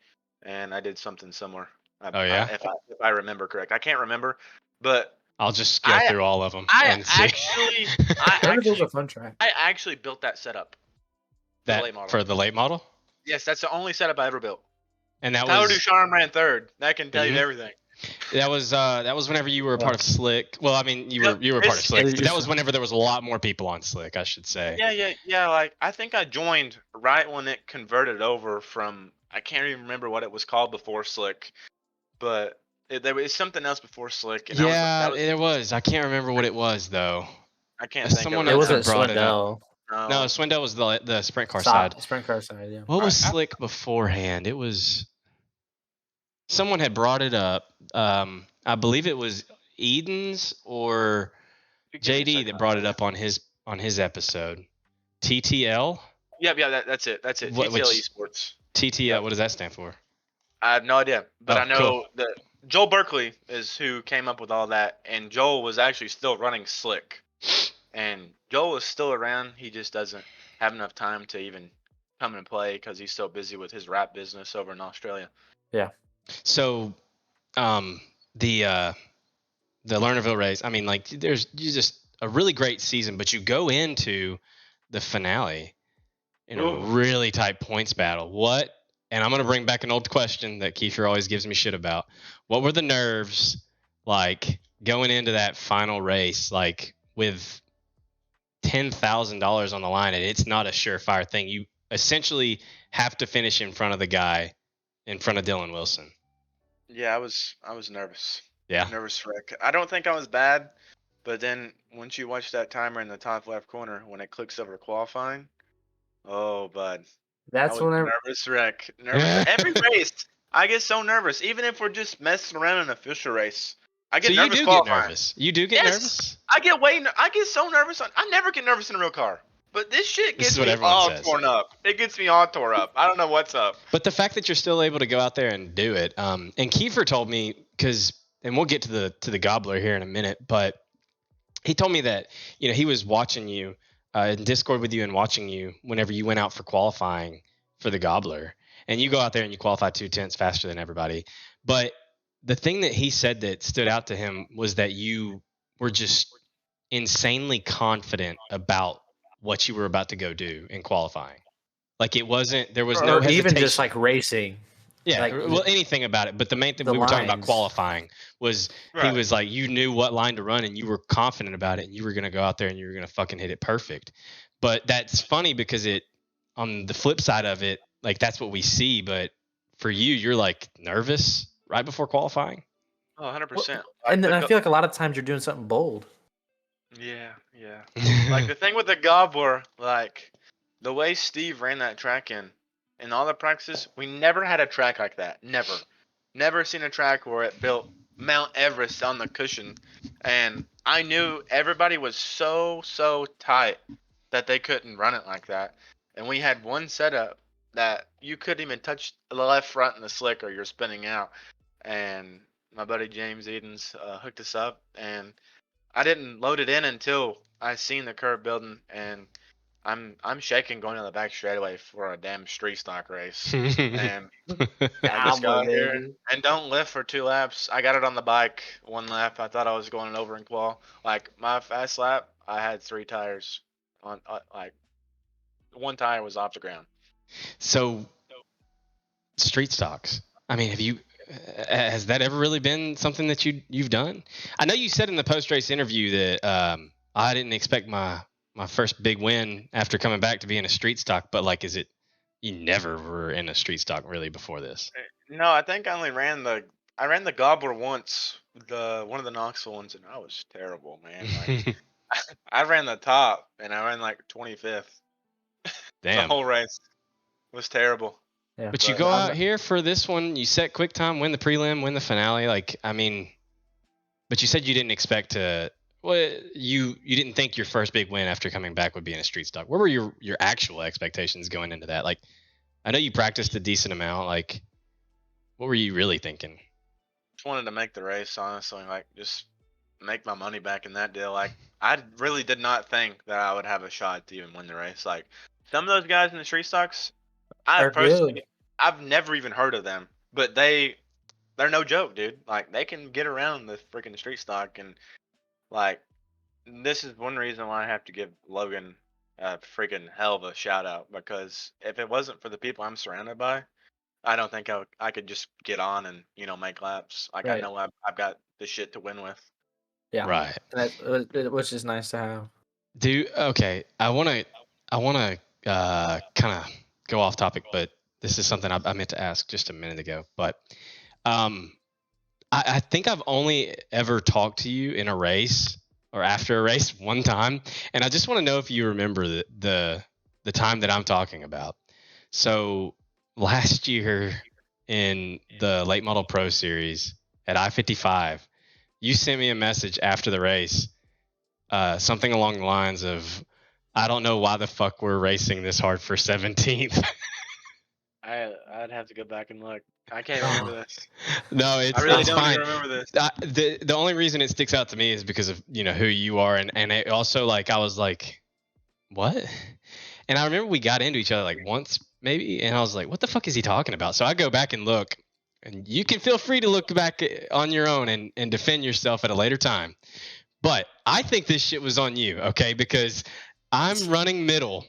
and I did something similar. Oh yeah. If I remember correct, I can't remember, but I'll just go I through all of them I and see. Lernerville's a fun track. I actually built that setup. The late That model. for the late model, Yes, that's the only setup I ever built. and that Tyler was Ducharme ran third. That can tell you Mhm. everything. that was whenever you were a part of Slick. Well, I mean, you Yep, were part of Slick, it's- but that was whenever there was a lot more people on Slick, I should say. Yeah. Like I think I joined right when it converted over from. I can't even remember what it was called before Slick, but there was something else before Slick, and Yeah, that was there was. I can't remember what it was though. I can't think Someone of it It right else now. had wasn't brought it up. Swindell. No, No, Swindell was the sprint car side. Sprint car side, yeah. What was I- Slick beforehand? It was someone had brought it up. I believe it was Eden's or give me a JD second, that I'll brought tell it you. up on his episode. TTL. Yeah. That's it. What- TTL which- Esports. TTL. Yep. What does that stand for? I have no idea, but Oh, I know cool. that Joel Berkeley is who came up with all that, and Joel was actually still running Slick, and Joel is still around. He just doesn't have enough time to even come and play because he's so busy with his rap business over in Australia. So, the Lernerville race. I mean, like, there's you just a really great season, but you go into the finale in a Ooh. really tight points battle. What? And I'm gonna bring back an old question that Kiefer always gives me shit about. What were the nerves like going into that final race, like with $10,000 on the line, and it's not a surefire thing. You essentially have to finish in front of the guy in front of Dylan Wilson. Yeah, I was nervous. Yeah. Nervous wreck. I don't think I was bad, but then once you watch that timer in the top left corner when it clicks over to qualifying, oh bud. That's I was whenever nervous wreck. Nervous. Every race, I get so nervous. Even if we're just messing around in an official race, I get So you nervous do qualifying. get nervous. You do get Yes. nervous. I get so nervous. I never get nervous in a real car, but this shit This is gets what me everyone all says. torn up. It gets me all tore up. I don't know what's up. But the fact that you're still able to go out there and do it, and Kiefer told me and we'll get to the Gobbler here in a minute, but he told me that he was watching you in Discord with you and watching you whenever you went out for qualifying for the Gobbler, and you go out there and you qualify 2/10 faster than everybody. But the thing that he said that stood out to him was that you were just insanely confident about what you were about to go do in qualifying. Like there was no or hesitation. even just like racing. Yeah, like, well, anything about it. But the main thing the we were talking about lines. qualifying was he Right. was like, you knew what line to run and you were confident about it and you were going to go out there and you were going to fucking hit it perfect. But that's funny because on the flip side of it, like that's what we see. But for you, you're like nervous right before qualifying. Oh, 100%. And then I feel like a lot of times you're doing something bold. Yeah. Like the thing with the Gobbler, like the way Steve ran that track in all the practices, we never had a track like that. Never seen a track where it built Mount Everest on the cushion. And I knew everybody was so tight that they couldn't run it like that. And we had one setup that you couldn't even touch the left front in the slick or you're spinning out. and my buddy James Edens hooked us up, and I didn't load it in until I seen the curb building, and I'm shaking going to the back straightaway for a damn street stock race, and I just Gobbler, got here baby. and don't lift for 2 laps. I got it on the bike 1 lap. I thought I was going over in qual. Like my fast lap, I had 3 tires on. Like one tire was off the ground. So street stocks. I mean, has that ever really been something that you've done? I know you said in the post race interview that I didn't expect my first big win after coming back to be in a street stock, but like, is it you never were in a street stock really before this? No, I think I only ran the Gobbler once, the one of the Knoxville ones, and I was terrible, man. Like I ran the top and I ran like 25th. The Damn. whole race was terrible. Yeah, But you go out here for this one, you set quick time, win the prelim, win the finale. Like, I mean, but you said you didn't expect to. Well, you didn't think your first big win after coming back would be in a street stock. What were your actual expectations going into that? Like, I know you practiced a decent amount. Like, what were you really thinking? Just wanted to make the race, honestly. Like, just make my money back in that deal. Like, I really did not think that I would have a shot to even win the race. Like, some of those guys in the street stocks, They're good. I've never even heard of them, but they're no joke, dude. Like, they can get around the freaking street stock, and like, this is one reason why I have to give Logan a freaking hell of a shout out, because if it wasn't for the people I'm surrounded by, I don't think I could just get on and make laps. Like, I Right. know I've got the shit to win with. Yeah, Right. which is nice to have. Okay, I want to kind of go off topic, but this is something I meant to ask just a minute ago. But I think I've only ever talked to you in a race or after a race one time, and I just want to know if you remember the time that I'm talking about. So last year in the Late Model Pro Series at I-55, you sent me a message after the race, something along the lines of, "I don't know why the fuck we're racing this hard for 17th." I'd have to go back and look. I can't remember this. No, I really it's don't fine. even remember this. The only reason it sticks out to me is because of who you are, and it also, like, I was like, what? And I remember we got into each other like once maybe, and I was like, what the fuck is he talking about? So I go back and look, and you can feel free to look back on your own and defend yourself at a later time. But I think this shit was on you, okay? Because I'm running middle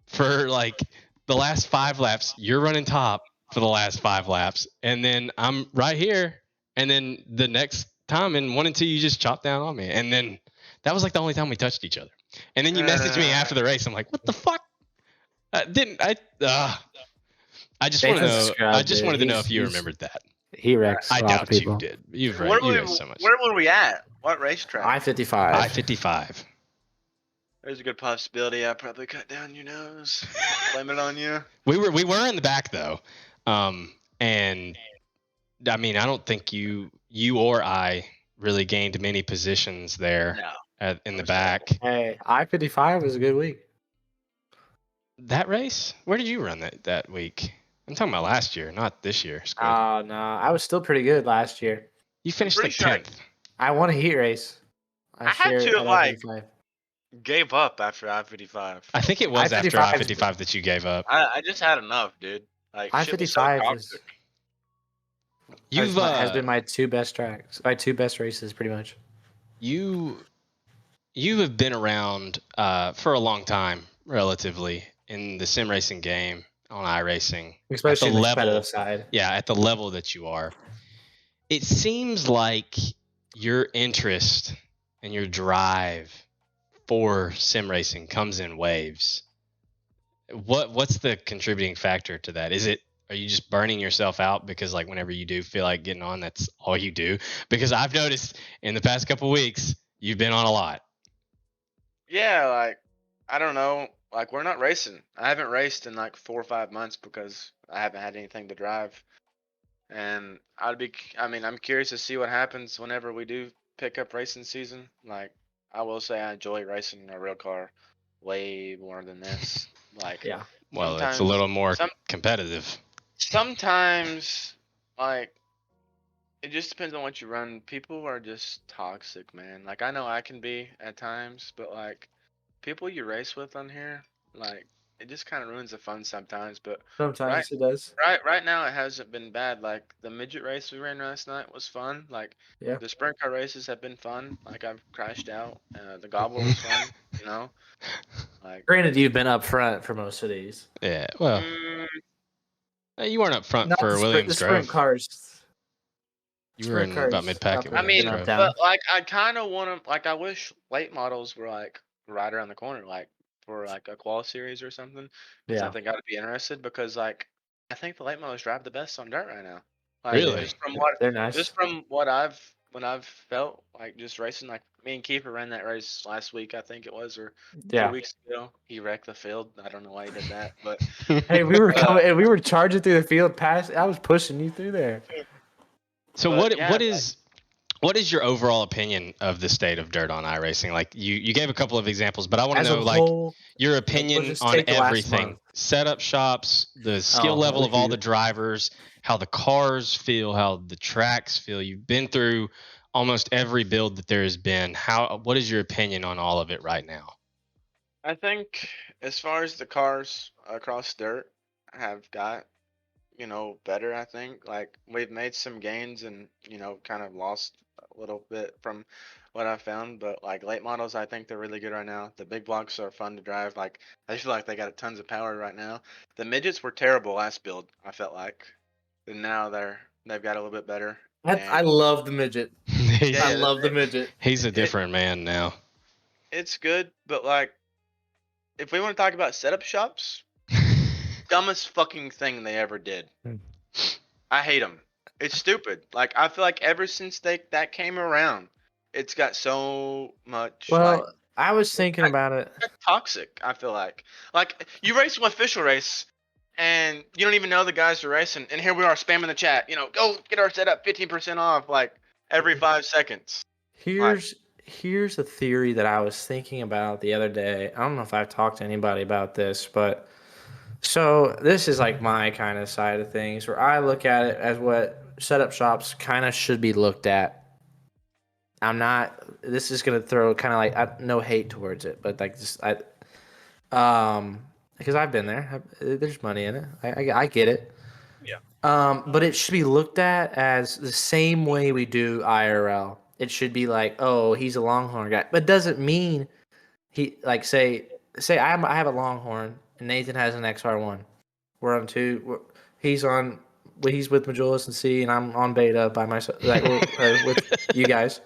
for like the last 5 laps. You're running top for the last 5 laps, and then I'm right here, and then the next time in 1 and 2 you just chopped down on me, and then that was like the only time we touched each other. And then you messaged me after the race. I'm like, what the fuck? I just want to know. I just wanted to know if you remembered that. He wrecks I a lot of doubt you people. did. You Where raced so much. were we at? What racetrack? I-55. I-55. There's a good possibility I probably cut down your nose. Blame it on you. We were in the back though, and I mean, I don't think you or I really gained many positions there in the back. Hey, I-55 was a good week. That race? Where did you run that week? I'm talking about last year, not this year. Oh, no. I was still pretty good last year. You finished like pretty sure 10th. I won a heat race. I had shared to, at like, I-55. Gave up after I-55. I think it was after I-55 I-55 that you gave up. I just had enough, dude. Like, shit was so I-55 toxic. has been my 2 best tracks. My 2 best races, pretty much. You have been around for a long time, relatively, in the sim racing game on iRacing. Especially at the the level, competitive side. Yeah, at the level that you are. It seems like your interest and your drive for sim racing comes in waves. What's the contributing factor to that? Are you just burning yourself out because, like, whenever you do feel like getting on, that's all you do? Because I've noticed in the past couple weeks you've been on a lot. Yeah, like, I don't know. Like, we're not racing. I haven't raced in like 4 or 5 months because I haven't had anything to drive. And I'm curious to see what happens whenever we do pick up racing season. Like, I will say I enjoy racing a real car way more than this. Like, Yeah. Well, it's a little more competitive. Sometimes, like, It just depends on what you run. People are just toxic, man. Like I know I can be at times, but like people you race with on here, like it just kind of ruins the fun sometimes. But right, Sometimes it does. right now it hasn't been bad. Like the midget race we ran last night was fun. Like Yeah. the sprint car races have been fun. Like I've crashed out. The gobbler was fun. You know, like Granted, you've been up front for most of these. Yeah, well, mm, you weren't up front Not for the Williams sprint Grove. cars. You were in about mid-pack at up I and Williams mean, been up Grove. down. but like I kind of want to. Like I wish late models were like right around the corner, like for like a qual series or something. Because I Yeah, think I'd be interested. Because like I think the late models drive the best on dirt right now. Like Really? they're nice. just from what I've felt like just racing. Like me and Keeper ran that race last week, I think it was, or two Yeah. weeks ago. He wrecked the field. I don't know why he did that, but Hey, we were uh, coming and we were charging through the field past. I was pushing you through there. So but yeah, what is your overall opinion of the state of dirt on iRacing? Like you gave a couple of examples, but I want to As a know like whole, your let's opinion just on take the last everything. month. Setup shops, the skill Oh, level of all you. the drivers, how the cars feel, how the tracks feel. You've been through almost every build that there has been. What is your opinion on all of it right now? I think as far as the cars across dirt have got, better, I think. Like we've made some gains and, kind of lost a little bit from what I found, but like late models, I think they're really good right now. The big blocks are fun to drive. Like I feel like they got tons of power right now. The midgets were terrible last build, I felt like. And now they've got a little bit better. I And love the midget. yeah, I he's, yeah, love the midget. he's a it different man now. it's good, but like if we want to talk about setup shops, dumbest fucking thing they ever did. Hmm. I hate them. It's stupid. Like I feel like ever since that came around, it's got so much like Well, I was thinking about it. toxic. I feel like you race an official race, and you don't even know the guys are racing, and here we are spamming the chat. Go get our setup 15% off like every 5 seconds. Like Here's a theory that I was thinking about the other day. I don't know if I've talked to anybody about this, but so this is like my kind of side of things where I look at it as what setup shops kind of should be looked at. I'm not. This is gonna throw kind of like no hate towards it, but like just because I've been there. There's money in it. I get it. yeah, But it should be looked at as the same way we do IRL. It should be like, oh, he's a Longhorn guy, but doesn't mean he like say I have a Longhorn and Nathan has an XR1. We're on two. He's on. He's with Majolis and C, and I'm on beta by myself. Like or with you guys.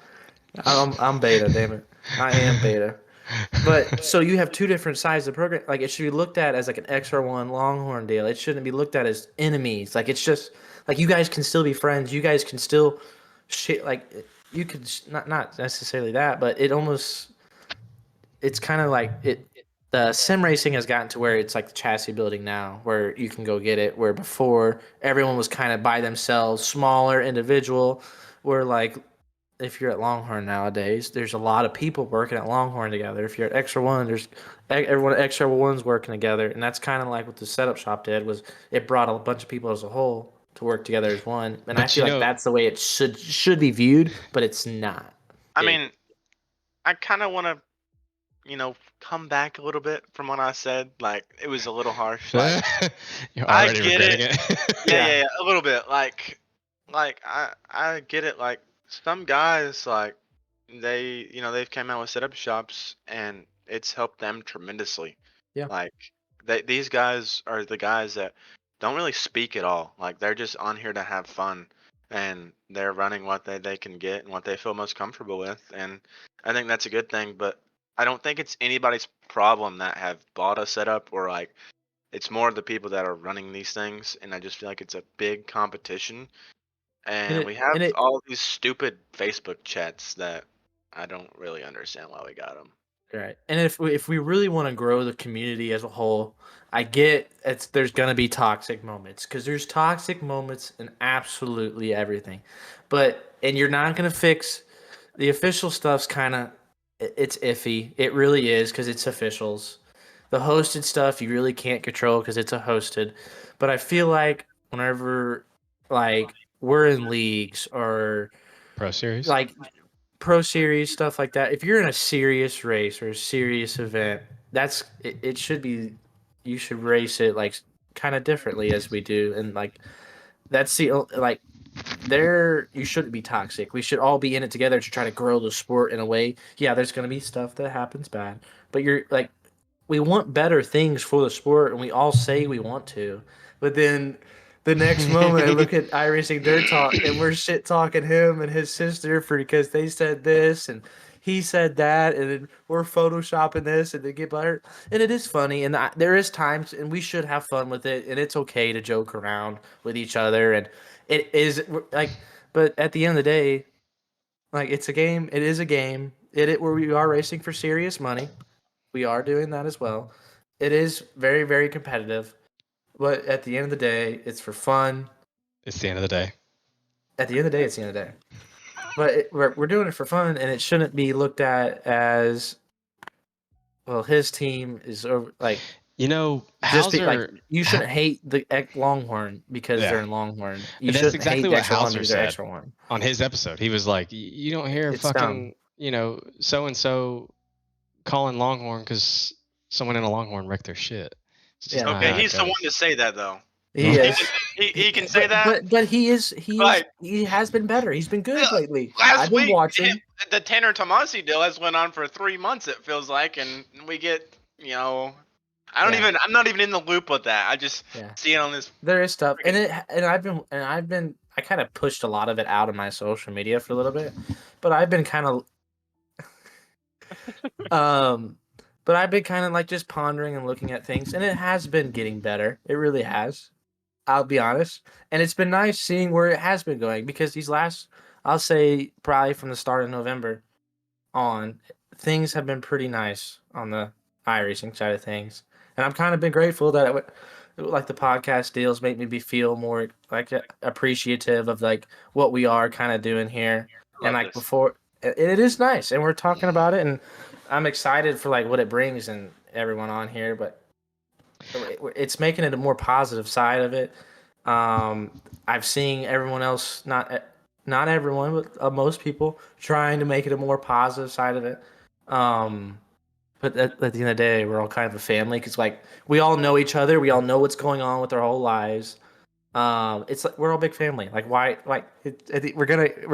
I'm beta. Damn it, I am beta. But so you have two different sides of the program. Like it should be looked at as like an XR1 Longhorn deal. It shouldn't be looked at as enemies. Like it's just like you guys can still be friends. You guys can still shit. Like you could not necessarily that, but it almost it's kind of like it. The sim racing has gotten to where it's like the chassis building now, where you can go get it. Where before everyone was kind of by themselves, smaller, individual. Where like if you're at Longhorn nowadays, there's a lot of people working at Longhorn together. If you're at Extra One, there's everyone at Extra One's working together, and that's kind of like what the setup shop did. Was it brought a bunch of people as a whole to work together as one, and I But you feel like know, that's the way it should be viewed, but it's not. I mean, I kind of want to come back a little bit from what I said. Like it was a little harsh. Like you're I already get regretting it. it. Yeah, a little bit. Like I get it. Like some guys, like they've came out with setup shops and it's helped them tremendously. Yeah. Like these guys are the guys that don't really speak at all. Like they're just on here to have fun, and they're running what they can get and what they feel most comfortable with. And I think that's a good thing. But I don't think it's anybody's problem that have bought a setup or like it's more the people that are running these things, and I just feel like it's a big competition. And And it we have and it all these stupid Facebook chats that I don't really understand why we got them. Right. And if we really want to grow the community as a whole, I get there's going to be toxic moments cuz there's toxic moments in absolutely everything. And you're not going to fix the official stuff's kind of it's iffy. It really is cuz it's officials. The hosted stuff you really can't control cuz it's a hosted. But I feel like whenever like we're in leagues or Pro Series. like pro series stuff like that. If you're in a serious race or a serious event, it should be you should race it like kind of differently as we do, and like that's the like there you shouldn't be toxic. We should all be in it together to try to grow the sport in a way. Yeah, there's going to be stuff that happens bad, but you're like we want better things for the sport, and we all say we want to, but then the next moment I look at iRacing Dirt Talk and we're shit talking him and his sister for because they said this and he said that, and then we're photoshopping this and they get better. And it is funny, and there is times, and we should have fun with it, and it's okay to joke around with each other, and it is like, but at the end of the day, like it's a game. It is a game. Where we are racing for serious money. We are doing that as well. It is very, very competitive. But at the end of the day, it's for fun. It's the end of the day. At the end of the day, it's the end of the day. But we're doing it for fun, and it shouldn't be looked at as, well, his team is over. Like, You know, just Hauser. like you shouldn't hate the Longhorn because Yeah. they're in Longhorn. You And that's shouldn't exactly hate what Extra One Hauser because they're said. Extra One. On his episode, he was like, "You don't hear It's fucking, so and so calling Longhorn because someone in a Longhorn wrecked their shit." It's just Yeah. not Okay, how it he's the goes. one to say that though. He is. He can say that. But he Right. has been better. He's been good lately. Last I've been week, watching. the Tanner Tomasi deal has went on for 3 months. It feels like, and we get, I'm not even in the loop with that. I just see it on this. There is stuff, and I kind of pushed a lot of it out of my social media for a little bit, but I've been kind of, like just pondering and looking at things, and it has been getting better. It really has. I'll be honest, and it's been nice seeing where it has been going because I'll say probably from the start of November on, things have been pretty nice on the iRacing side of things, and I've kind of been grateful that like the podcast deals make me feel more like appreciative of like what we are kind of doing here, and like before, it is nice, and we're talking about it, and I'm excited for like what it brings and everyone on here, but it's making it a more positive side of it. I've seen everyone else, not everyone, but most people trying to make it a more positive side of it. But at the end of the day, we're all kind of a family because like we all know each other. We all know what's going on with our whole lives. It's like we're all big family. Like why? Like we're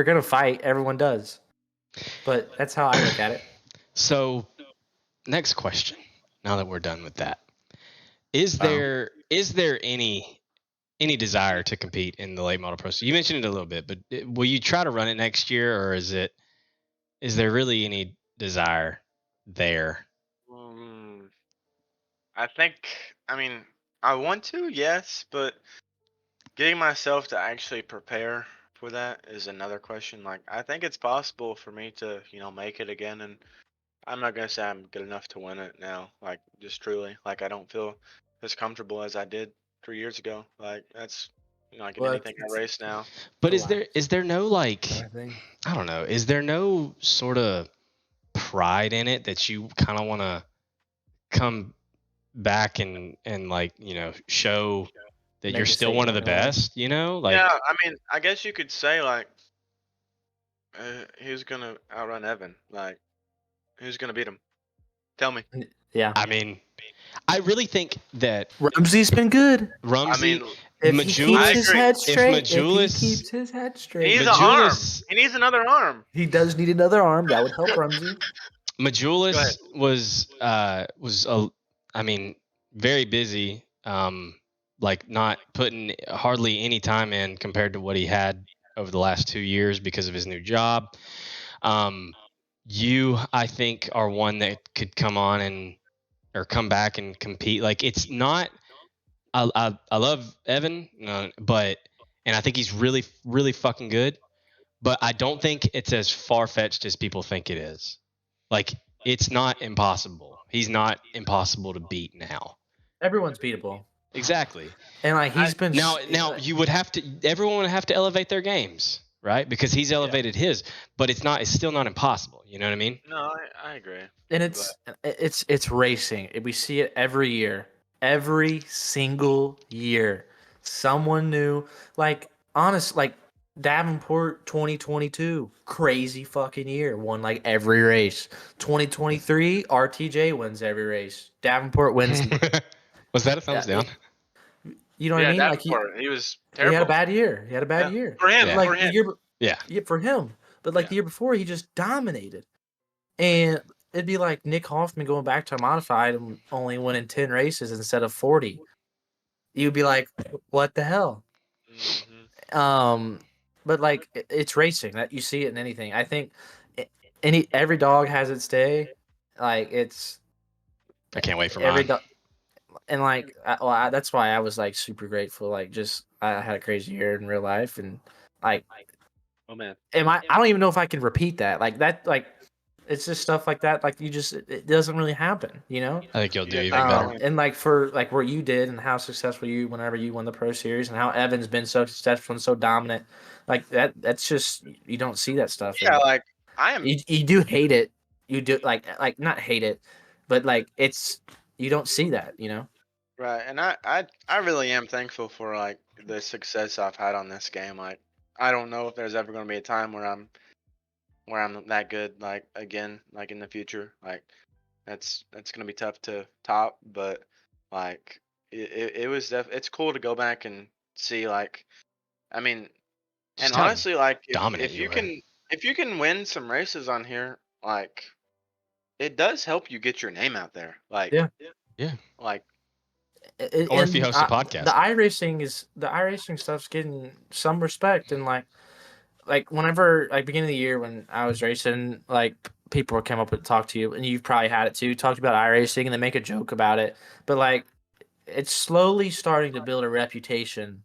gonna fight. Everyone does. But that's how I look at it. So, next question. Now that we're done with that, is there any desire to compete in the late model pro? You mentioned it a little bit, but will you try to run it next year, or is there really any desire there? I want to, yes, but getting myself to actually prepare for that is another question. Like, I think it's possible for me to, make it again, and I'm not gonna say I'm good enough to win it now. Like, just truly, like I don't feel as comfortable as I did 3 years ago. Like that's, like in anything I race now. But is there no like, I don't know, is there no sort of pride in it that you kind of want to come back and like show that you're still one of the best, like? Yeah, I guess you could say like, who's gonna outrun Evan? Like, who's gonna beat him? Tell me. Yeah. I really think that Rumsey's been good. If he keeps his head straight, he needs an arm. He needs another arm. He does need another arm. That would help Rumsey. Majulis was very busy, like not putting hardly any time in compared to what he had over the last 2 years because of his new job. You, I think, are one that could come on or come back and compete. Like, it's not. I love Evan, and I think he's really, really fucking good. But I don't think it's as far fetched as people think it is. Like, it's not impossible. He's not impossible to beat now. Everyone's beatable. Exactly. And like he's been now everyone would have to elevate their games, right? Because he's elevated his, but it's still not impossible. You know what I mean? No, I agree. And it's racing. We see it every year. Every single year. Someone new. Like, honest, like Davenport 2022, crazy fucking year. Won like every race. 2023, RTJ wins every race. Davenport wins. Was that a thumbs down? You know what I Yeah, mean? Like Davenport, he was he had a terrible. bad year. He had a bad Yeah. year. For him, But Yeah. like for the him. year, Yeah. yeah, for him. But like Yeah. the year before, he just dominated. And it'd be like Nick Hoffman going back to a modified and only winning 10 races instead of 40. You'd be like, what the hell? But like it's racing that you see it in anything. I think every dog has its day. Like it's I can't wait for every mine. dog, and like that's why I was like super grateful. Like just I had a crazy year in real life, and like Oh man. I don't even know if I can repeat that. Like that like it's just stuff like that. Like you just it doesn't really happen, you know. I think you'll do Yeah, even better. And like for like what you did and how successful you whenever you won the Pro Series and how Evan's been so successful and so dominant, like that's just you don't see that stuff. Yeah, And like I am. you do hate it. You do like not hate it, but like it's you don't see that, you know. Right, and I really am thankful for like the success I've had on this game. Like, I don't know if there's ever going to be a time where I'm that good like again, like in the future. Like, that's going to be tough to top, but like it was it's cool to go back and see like, I mean, Just and how honestly, like dominant if you you were. can win some races on here, like it does help you get your name out there. Like, Yeah. Yeah. like Or if you And host a podcast. the iRacing stuff's getting some respect and like whenever like beginning of the year when I was racing, like people would come up and talk to you, and you've probably had it too. Talked about iRacing and they make a joke about it, but like it's slowly starting to build a reputation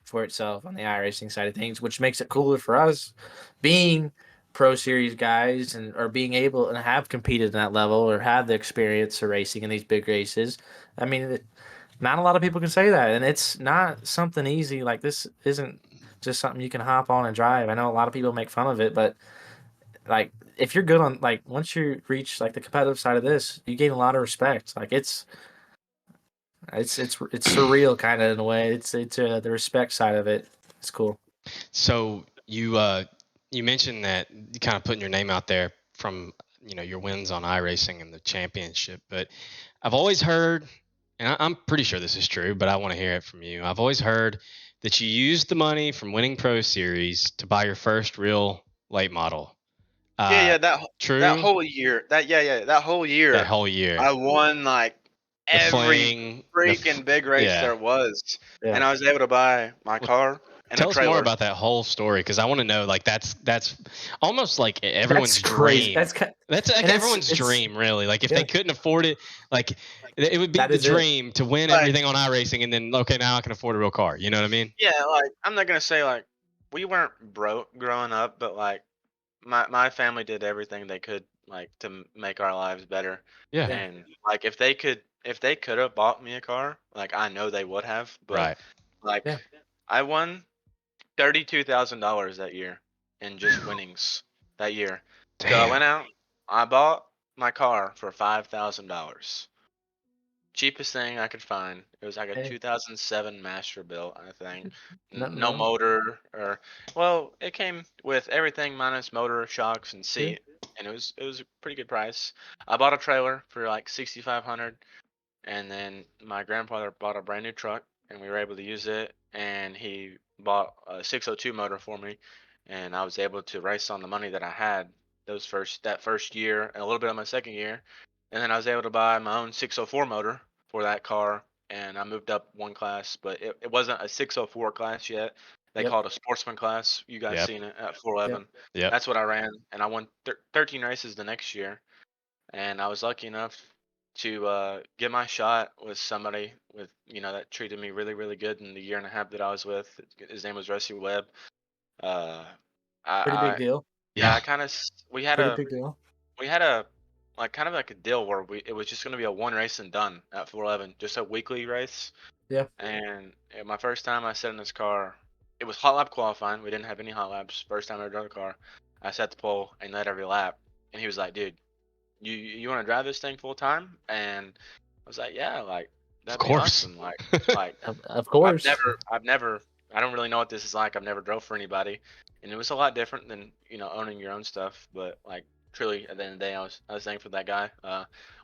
for itself on the iRacing side of things, which makes it cooler for us being Pro Series guys and or being able and have competed in that level or have the experience of racing in these big races. I mean, not a lot of people can say that, and it's not something easy. Like this isn't just something you can hop on and drive. I know a lot of people make fun of it, but like if you're good on like once you reach like the competitive side of this, you gain a lot of respect. Like it's surreal kind of in a way. It's the respect side of it. It's cool. So you mentioned that you kind of putting your name out there from your wins on iRacing and the championship, but I've always heard, and I'm pretty sure this is true, but I want to hear it from you. I've always heard that you used the money from winning Pro Series to buy your first real late model. yeah, True. that whole year, that whole year, That whole year. I won like The every fling, freaking big race yeah. there was, Yeah. and I was able to buy my car and Tell a us trailer. more about that whole story, because I want to know. Like that's almost like everyone's That's crazy. dream. That's like everyone's it's- dream, really. Like if yeah. they couldn't afford it, like it would be That the is it. dream to win Like- everything on iRacing, and then okay, now I can afford a real car. You know what I mean? Yeah, like I'm not gonna say like we weren't broke growing up, but like my family did everything they could like to make our lives better. Yeah. And like if they could have bought me a car, like I know they would have, but Right. like Yeah. I won $32,000 that year in just winnings that year. So I Damn. went out, I bought my car for $5,000. Cheapest thing I could find. It was like a Hey. 2007 Masterbuilt, I think. Nothing No wrong. motor or well, it came with everything minus motor, shocks, and seat, and it was a pretty good price. I bought a trailer for like 6,500, and then my grandfather bought a brand new truck, and we were able to use it, and he bought a 602 motor for me, and I was able to race on the money that I had that first year and a little bit of my second year, and then I was able to buy my own 604 motor for that car, and I moved up one class, but it wasn't a 604 class yet. They Yep. call it a sportsman class. You guys Yep. seen it at 411. Yep. That's what I ran, and I won 13 races the next year, and I was lucky enough to get my shot with somebody with that treated me really really good in the year and a half that I was with. His name was Rusty Webb. Uh, Pretty big deal. I kind of we had Pretty a big deal. we had a like kind of like a deal where it was just gonna be a one race and done at 411, just a weekly race. Yeah. And my first time I sat in this car, it was hot lap qualifying. We didn't have any hot laps. First time I drove the car, I sat the pole and led every lap. And he was like, "Dude, you want to drive this thing full time?" And I was like, "Yeah, like that'd be course. awesome." Like Of course. I've never I don't really know what this is like. I've never drove for anybody, and it was a lot different than owning your own stuff. But like truly, at the end of the day, I was thankful for that guy.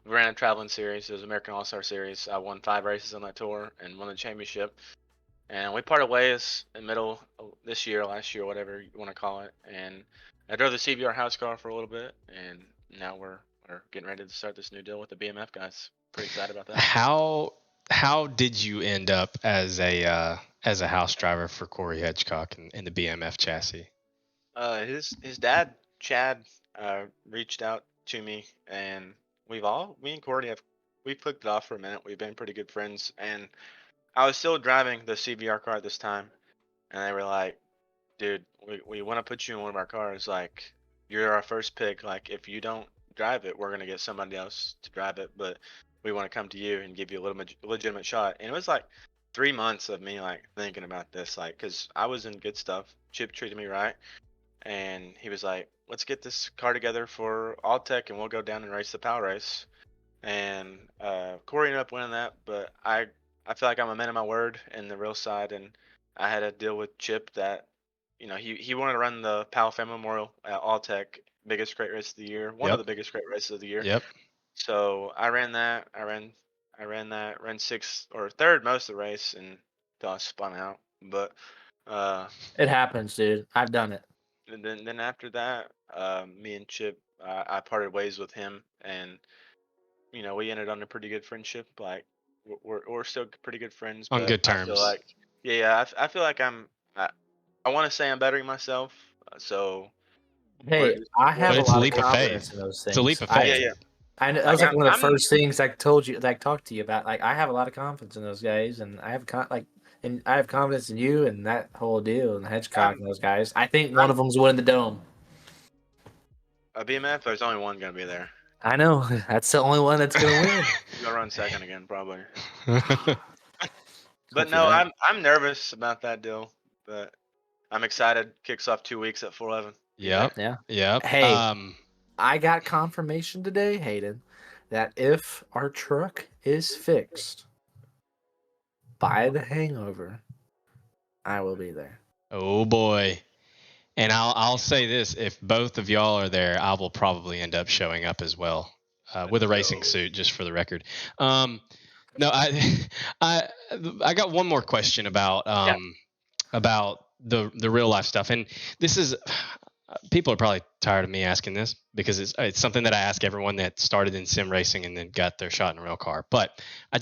We ran a traveling series. It was American All Star Series. I won 5 races on that tour and won the championship. And we parted ways in the middle of this year, last year, whatever you want to call it. And I drove the CBR house car for a little bit, and now we're getting ready to start this new deal with the BMF guys. Pretty excited about that. How did you end up as a house driver for Corey Hedgecock in the BMF chassis? His dad Chad reached out to me, and me and Corey we've clicked it off for a minute. We've been pretty good friends, and I was still driving the CBR car at this time, and they were like, dude, we want to put you in one of our cars. Like, you're our first pick. Like, if you don't drive it, we're gonna get somebody else to drive it. But we want to come to you and give you a legitimate shot. And it was like 3 months of me like thinking about this, like, cause I was in good stuff. Chip treated me right, and he was like, let's get this car together for All Tech, and we'll go down and race the power race. And Corey ended up winning that, but I feel like I'm a man of my word in the real side, and I had to deal with Chip that he wanted to run the Powell Family Memorial at All Tech, biggest crate race of the year, one of the biggest crate races of the year. Yep. So I ran that. Ran sixth or third most of the race until I spun out. But It happens, dude. I've done it. and then after that, me and Chip, I parted ways with him, and we ended on a pretty good friendship. Like we're still pretty good friends, On but good I feel terms. like I feel like I want to say I'm bettering myself. So Hey, I have But a it's a lot of leap of confidence faith. in those things. It's a leap of yeah, faith. yeah. That was Like like one of the I'm first things I told you, that I talked to you about. Like, I have a lot of confidence in those guys, and I have confidence in you and that whole deal, and Hedgecock I'm and those guys. I think one of them's winning the dome. a BMF. There's only one gonna be there. I know that's the only one that's gonna win. You'll run second again, probably. But Hope for no, that. I'm nervous about that deal, but I'm excited. Kicks off 2 weeks at 411. Yep. Yeah. Yep. Hey, I got confirmation today, Hayden, that if our truck is fixed by the hangover, I will be there. Oh boy. And I'll say this: if both of y'all are there, I will probably end up showing up as well with a racing suit, just for the record. No, I got one more question about the real life stuff, and this is people are probably tired of me asking this because it's something that I ask everyone that started in sim racing and then got their shot in a real car. But I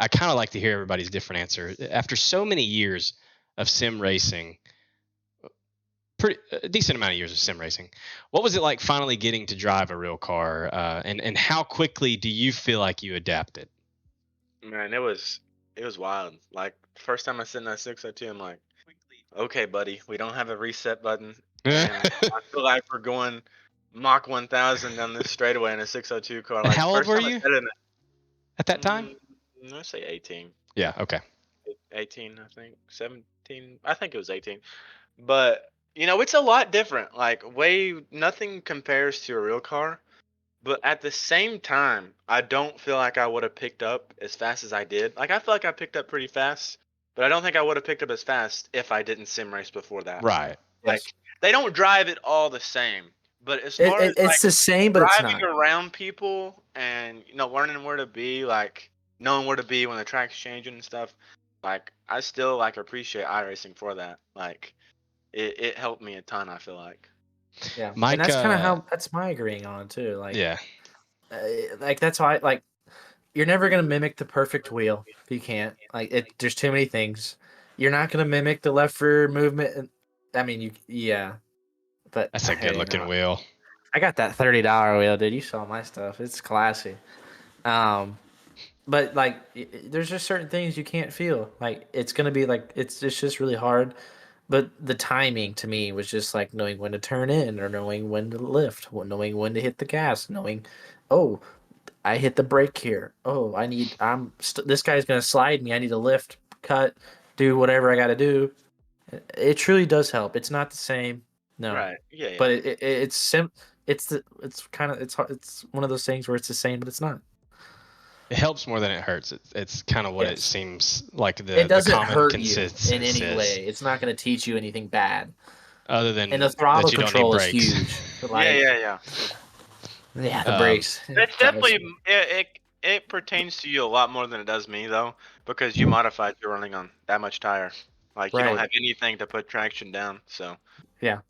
kind of like to hear everybody's different answer. After so many years of sim racing, a decent amount of years of sim racing, what was it like finally getting to drive a real car, and how quickly do you feel like you adapted? Man, it was wild. Like first time I sit in that 602, I'm like, okay, buddy, we don't have a reset button, and I feel like we're going Mach 1000 down this straightaway in a 602 car. And Like how old first were time I you sat in it, at that time? let's say 18. Yeah. Okay. 18, I think. 17. I think it was 18. But it's a lot different. Like nothing compares to a real car. But at the same time, I don't feel like I would have picked up as fast as I did. Like I feel like I picked up pretty fast, but I don't think I would have picked up as fast if I didn't sim race before that. Right. Like they don't drive it all the same. But as far as It's the same, but it's driving not. around people and learning where to be, like knowing where to be when the track's changing and stuff, like I still like appreciate iRacing for that. Like it helped me a ton, I feel like. Yeah, Mike, and that's kind of that's my agreeing on too. Like, yeah. Like that's why like you're never gonna mimic the perfect wheel. You can't. Like there's too many things. You're not gonna mimic the left rear movement. And I mean, but That's a good looking wheel. I got that $30 wheel, dude. You saw my stuff. It's classy. But like, there's just certain things you can't feel. Like it's gonna be like it's just really hard. But the timing to me was just like knowing when to turn in or knowing when to lift, knowing when to hit the gas, knowing, oh, I hit the brake here. Oh, this guy's gonna slide me. I need to lift, cut, do whatever I got to do. It truly does help. It's not the same, no. Right. Yeah. But it's one of those things where it's the same, but it's not. it helps more than it hurts. It's kind of what it Yes. seems like It the doesn't common hurt you consensus in any is, way. It's not going to teach you anything bad. other And the than throttle that you don't need control is brakes. huge. Yeah. Yeah, the brakes. It's definitely it pertains to you a lot more than it does me though, because you modified you're running on that much tire. Like you don't Right. have anything to put traction down. So Yeah.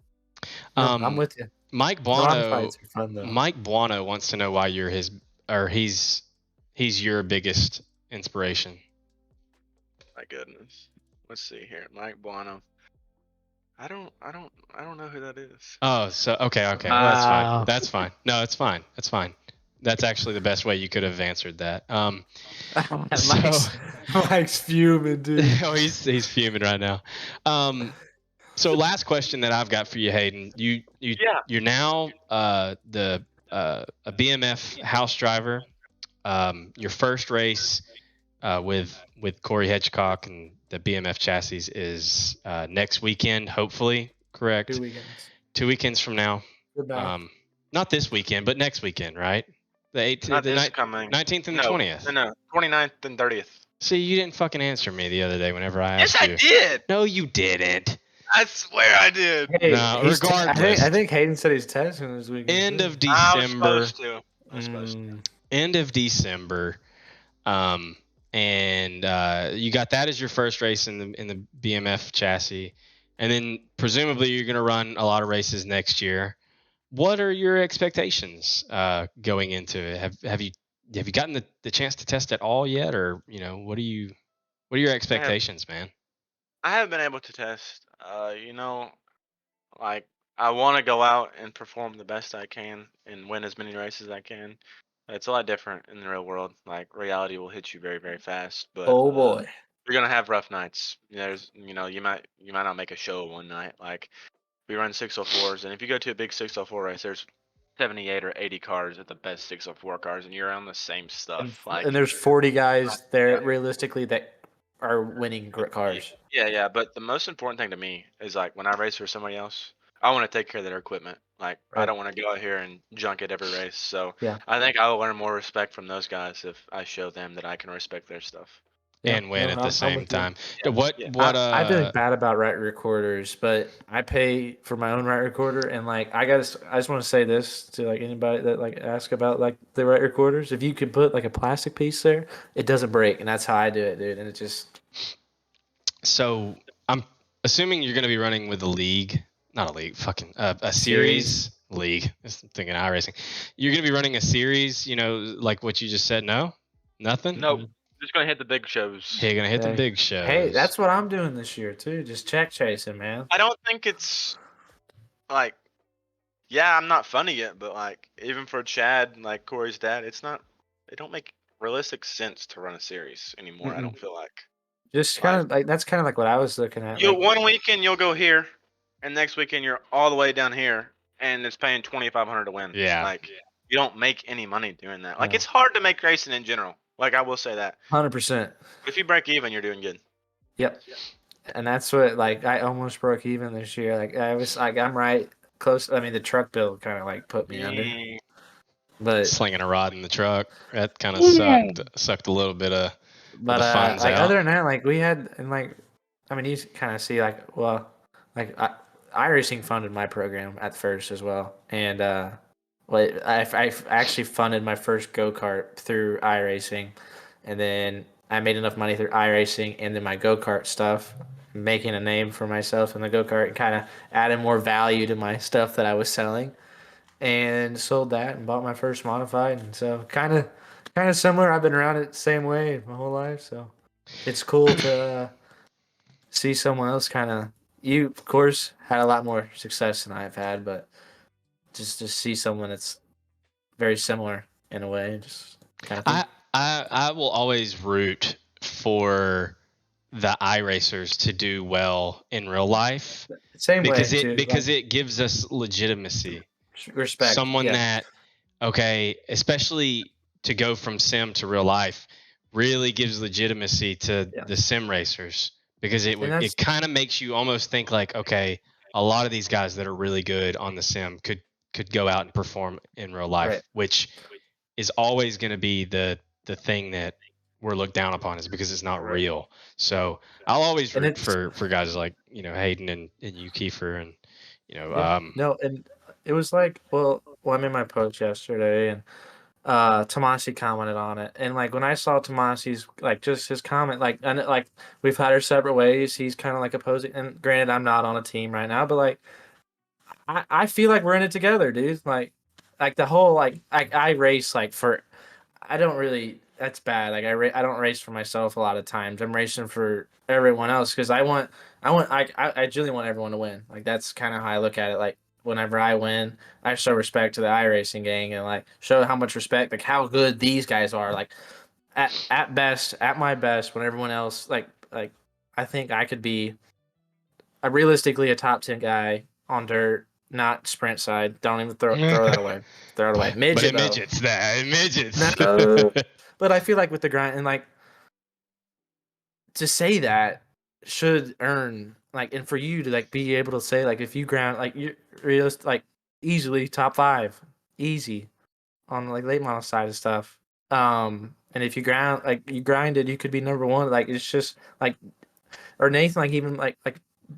No, I'm Um, with you. Mike The Buono, modifieds are fun though. Mike Buono wants to know why you're he's your biggest inspiration. my goodness. Let's see here, Mike Buono. I don't know who that is. Oh, so okay. Well, Wow. that's fine. No, it's fine. That's fine. That's actually the best way you could have answered that. Mike's fuming, dude. Oh, he's fuming right now. So last question that I've got for you, Hayden. You're now a BMF house driver. Your first race with Corey Hedgecock and the BMF chassis is next weekend, hopefully. Correct. 2 weekends. 2 weekends from now. Goodbye. Not this weekend, but next weekend, right? The 18th, Not the this coming. 19th and the 20th. No, 29th and 30th. See, you didn't fucking answer me the other day whenever I Yes, asked I you. did. No, you didn't. I swear I did. Hey, No, he's regardless. I think Hayden said he's testing this weekend. End of I was December. supposed to. I was supposed to. End of December. And you got that as your first race in the BMF chassis, and then presumably you're going to run a lot of races next year. What are your expectations going into it? Have you gotten the chance to test it all yet, or what are your expectations, man? I haven't been able to test. Like I want to go out and perform the best I can and win as many races as I can. It's a lot different in the real world. Like reality will hit you very, very fast. But Oh boy. you're gonna have rough nights. You might not make a show one night. Like we run 604s, and if you go to a big 604 race, there's 78 or 80 cars at the best 604 cars, and you're on the same stuff. And there's 40 guys there realistically that are winning cars. Yeah. But the most important thing to me is like when I race for somebody else, I want to take care of their equipment. Like I Right. don't want to go out here and junk it every race. So Yeah. I think I'll learn more respect from those guys if I show them that I can respect their stuff. Yeah, And win no, at I'm the same with you. time. Yeah, What yeah. I feel bad about right recorders, but I pay for my own right recorder, and like I just want to say this to like anybody that like ask about like the right recorders. If you could put like a plastic piece there, it doesn't break, and that's how I do it, dude. And it just So I'm assuming you're going to be running with a league, not a league, fucking a series league. I'm thinking iRacing. You're going to be running a series, like what you just said. No, nothing. Nope. Just gonna hit the big shows. Hey, you're gonna hit the big shows. Hey, that's what I'm doing this year too. Just check chasing, man. I don't think it's like, yeah, I'm not funny yet, but like even for Chad, like Corey's dad, it don't make realistic sense to run a series anymore. I don't feel like. Just kind of like that's kind of like what I was looking at. You like, one weekend you'll go here, and next weekend you're all the way down here, and it's paying $2,500 to win. Yeah. Like you don't make any money doing that. Like No. it's hard to make racing in general. Like I will say that. 100%. If you break even, you're doing good. Yep. And that's what like I almost broke even this year. Like I was like I'm right close. I mean the truck bill kind of like put me under. But slinging a rod in the truck, that kind of sucked a little bit of but the funds like out. other than that, like we had and like I mean you kind of see like well like iRacing funded my program at first as well, and I actually funded my first go-kart through iRacing, and then I made enough money through iRacing and then my go-kart stuff, making a name for myself in the go-kart and kind of adding more value to my stuff that I was selling, and sold that and bought my first modified, and so kind of similar. I've been around it the same way my whole life, so it's cool to see someone else kind of. You, of course, had a lot more success than I've had, but just to see someone that's very similar in a way, just kind of thing. I will always root for the iRacers to do well in real life. Same because way, because it gives us legitimacy. Respect. Someone that especially to go from sim to real life really gives legitimacy to the sim racers, because it kind of makes you almost think like, okay, a lot of these guys that are really good on the sim could go out and perform in real life, which is always going to be the the thing that we're looked down upon is because it's not real. So I'll always root for guys like, Hayden and you, Kiefer, and no, and it was like, well, I made my post yesterday, and Tomasi commented on it, and like when I saw Tomasi's like just his comment, like, and like we've had our separate ways. He's kind of like opposing, and granted, I'm not on a team right now, but like I feel like we're in it together, dude. Like the whole I race like for I don't really. That's bad. Like I don't race for myself a lot of times. I'm racing for everyone else because I genuinely want everyone to win. Like that's kind of how I look at it. Like whenever I win, I show respect to the iRacing gang and like show how much respect, like how good these guys are. Like at best, at my best, when everyone else like I think I could be realistically a top 10 guy on dirt, not sprint side. Don't even throw that away. Throw it away. Midget, but midgets. No. But I feel like with the grind and like to say that should earn like, and for you to like be able to say like if you ground like you realistic like easily top 5 easy on like late model side of stuff. And if you ground like you grinded, you could be number 1. Like it's just like or Nathan like even like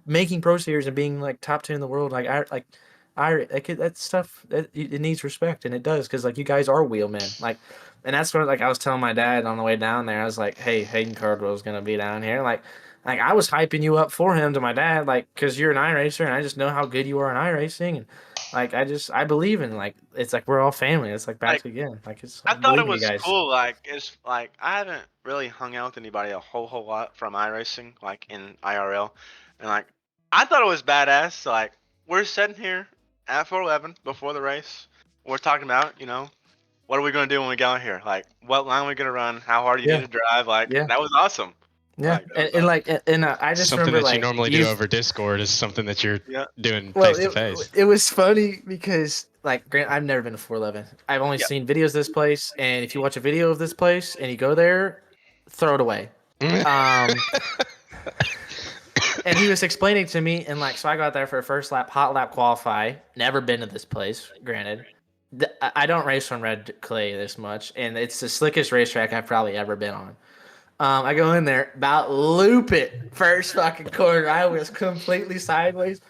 making pro series and being like top 10 in the world that stuff it needs respect, and it does because like you guys are wheelmen like, and that's what like I was telling my dad on the way down there. I was like, hey, Hayden Cardwell is gonna be down here. Like I was hyping you up for him to my dad, like because you're an iRacer and I just know how good you are in iRacing, and like I believe in like it's like we're all family. It's like back again. Like I thought it believe in you was guys. cool. Like it's like I haven't really hung out with anybody a whole lot from iRacing, like in IRL, and like I thought it was badass. Like we're sitting here at 411 before the race. We're talking about what are we gonna do when we get out here? Like what line are we gonna run? How hard do you need to drive? Like that was awesome. Yeah, I just something remember that like you normally do over Discord is something that you're doing face to face. It was funny because like Grant, I've never been to 411. I've only seen videos of this place, and if you watch a video of this place and you go there, throw it away. And he was explaining to me, and like so I got there for a first lap, hot lap qualify. Never been to this place, granted. I don't race on red clay this much, and it's the slickest racetrack I've probably ever been on. I go in there, about loop it first fucking corner. I was completely sideways,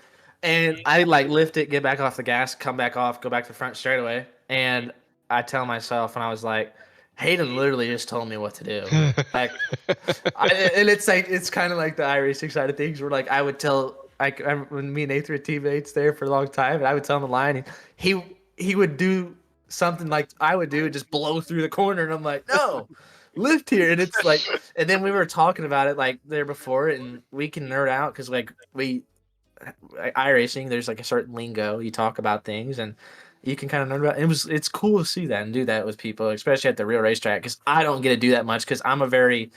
and I like lift it, get back off the gas, come back off, go back to the front straight away, and I tell myself, and I was like, Hayden literally just told me what to do. Like, and it's like it's kind of like the iRacing side of things, where like I would tell, like when me and Nathan were teammates there for a long time, and I would tell him the line, and he would do something like I would do, just blow through the corner, and I'm like, no. Lift here, and it's like, and then we were talking about it like there before, and we can nerd out because like iRacing, there's like a certain lingo you talk about things, and you can kind of nerd about. It's cool to see that and do that with people, especially at the real racetrack, because I don't get to do that much because I'm a very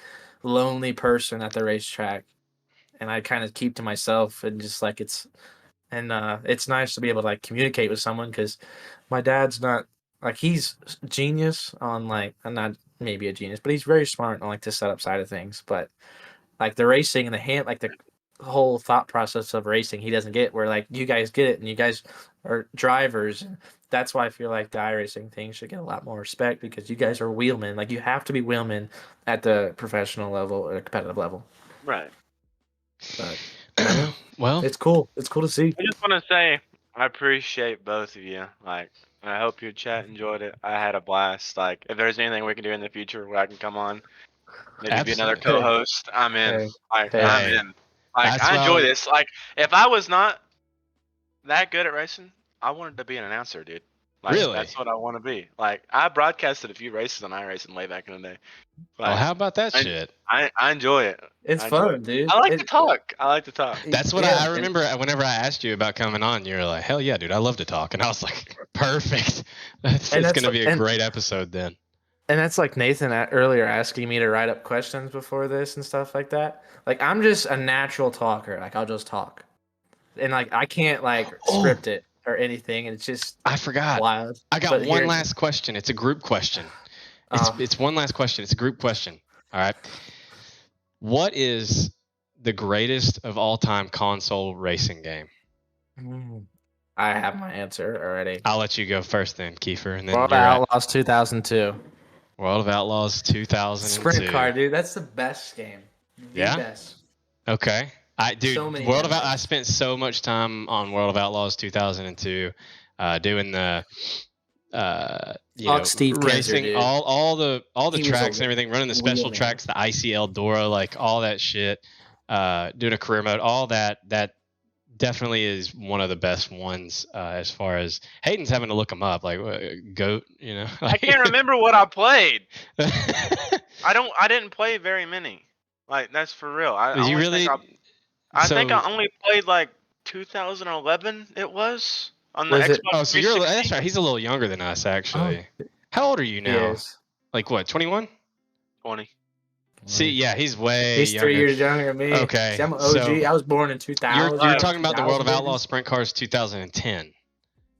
lonely person at the racetrack, and I kind of keep to myself and just like it's nice to be able to like communicate with someone because my dad's not like he's genius on like I'm not maybe a genius, but he's very smart on like the setup side of things. But like the racing and the whole thought process of racing, he doesn't get where like you guys get it, and you guys are drivers. And that's why I feel like the iRacing thing should get a lot more respect because you guys are wheelmen. Like you have to be wheelmen at the professional level or competitive level. Right. But well, it's cool. It's cool to see. I just want to say I appreciate both of you. Like, I hope your chat enjoyed it. I had a blast. Like, if there's anything we can do in the future where I can come on, maybe be another co-host, I'm in. I'm in. Like, I enjoy this. Like, if I was not that good at racing, I wanted to be an announcer, dude. Like, really? That's what I want to be. Like, I broadcasted a few races on iRacing way back in the day. Like, how about that shit? I enjoy it. It's fun, dude. I like to talk. That's what I remember whenever I asked you about coming on, you were like, hell yeah, dude, I love to talk. And I was like, perfect. It's going to be a great episode then. And that's like Nathan earlier asking me to write up questions before this and stuff like that. Like, I'm just a natural talker. Like, I'll just talk. And like, I can't like script it or anything. And it's just I forgot. Wild. I got one last question. It's a group question. It's one last question. It's a group question. All right. What is the greatest of all time console racing game? I have my answer already. I'll let you go first then, Kiefer, and then Outlaws 2002. World of Outlaws 2002. Sprint car, dude. That's the best game. The Yeah? best. Okay. So many World of I memories. spent so much time on World of Outlaws 2002, doing the Fuck Steve Kinzer, racing, dude. all the He was tracks a and everything, running the special wheelman. tracks, the IC Eldora, like all that shit, doing a career mode, all that definitely is one of the best ones, as far as Hayden's having to look them up, like GOAT, I can't remember what I played. I didn't play very many. Like, that's for real. I You only really? think I only played like 2011. It was on the Was it? Xbox Oh, so 360. that's right. He's a little younger than us, actually. How old are you now? Yes. Like what? 21? 20. See, yeah, he's way He's younger. 3 years younger than me. Okay, See, I'm an OG. so I was born in 2000. You're talking about the World of 2000 Outlaws Sprint Cars 2010.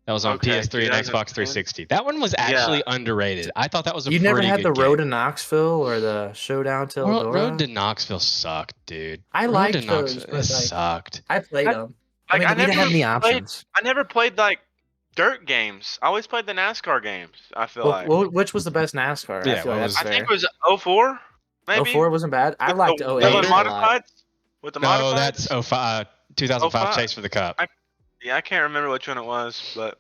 That was on Okay, PS3 and Xbox 2010. 360. That one was actually underrated. I thought that was a You pretty never had good the game. Road to Knoxville or the Showdown to Eldora? Road to Knoxville sucked, dude. I Road liked to Knoxville, those, but, it sucked. I played them. Like, I mean, we didn't have any options. I never played like dirt games. I always played the NASCAR games. I feel like. Which was the best NASCAR? Yeah, I feel like that's I fair. think it was 04, maybe. 04 wasn't bad. I With liked the 08 a lot. modifieds. With the No, modifieds. that's 05, 2005 05. Chase for the Cup. Yeah, I can't remember which one it was, but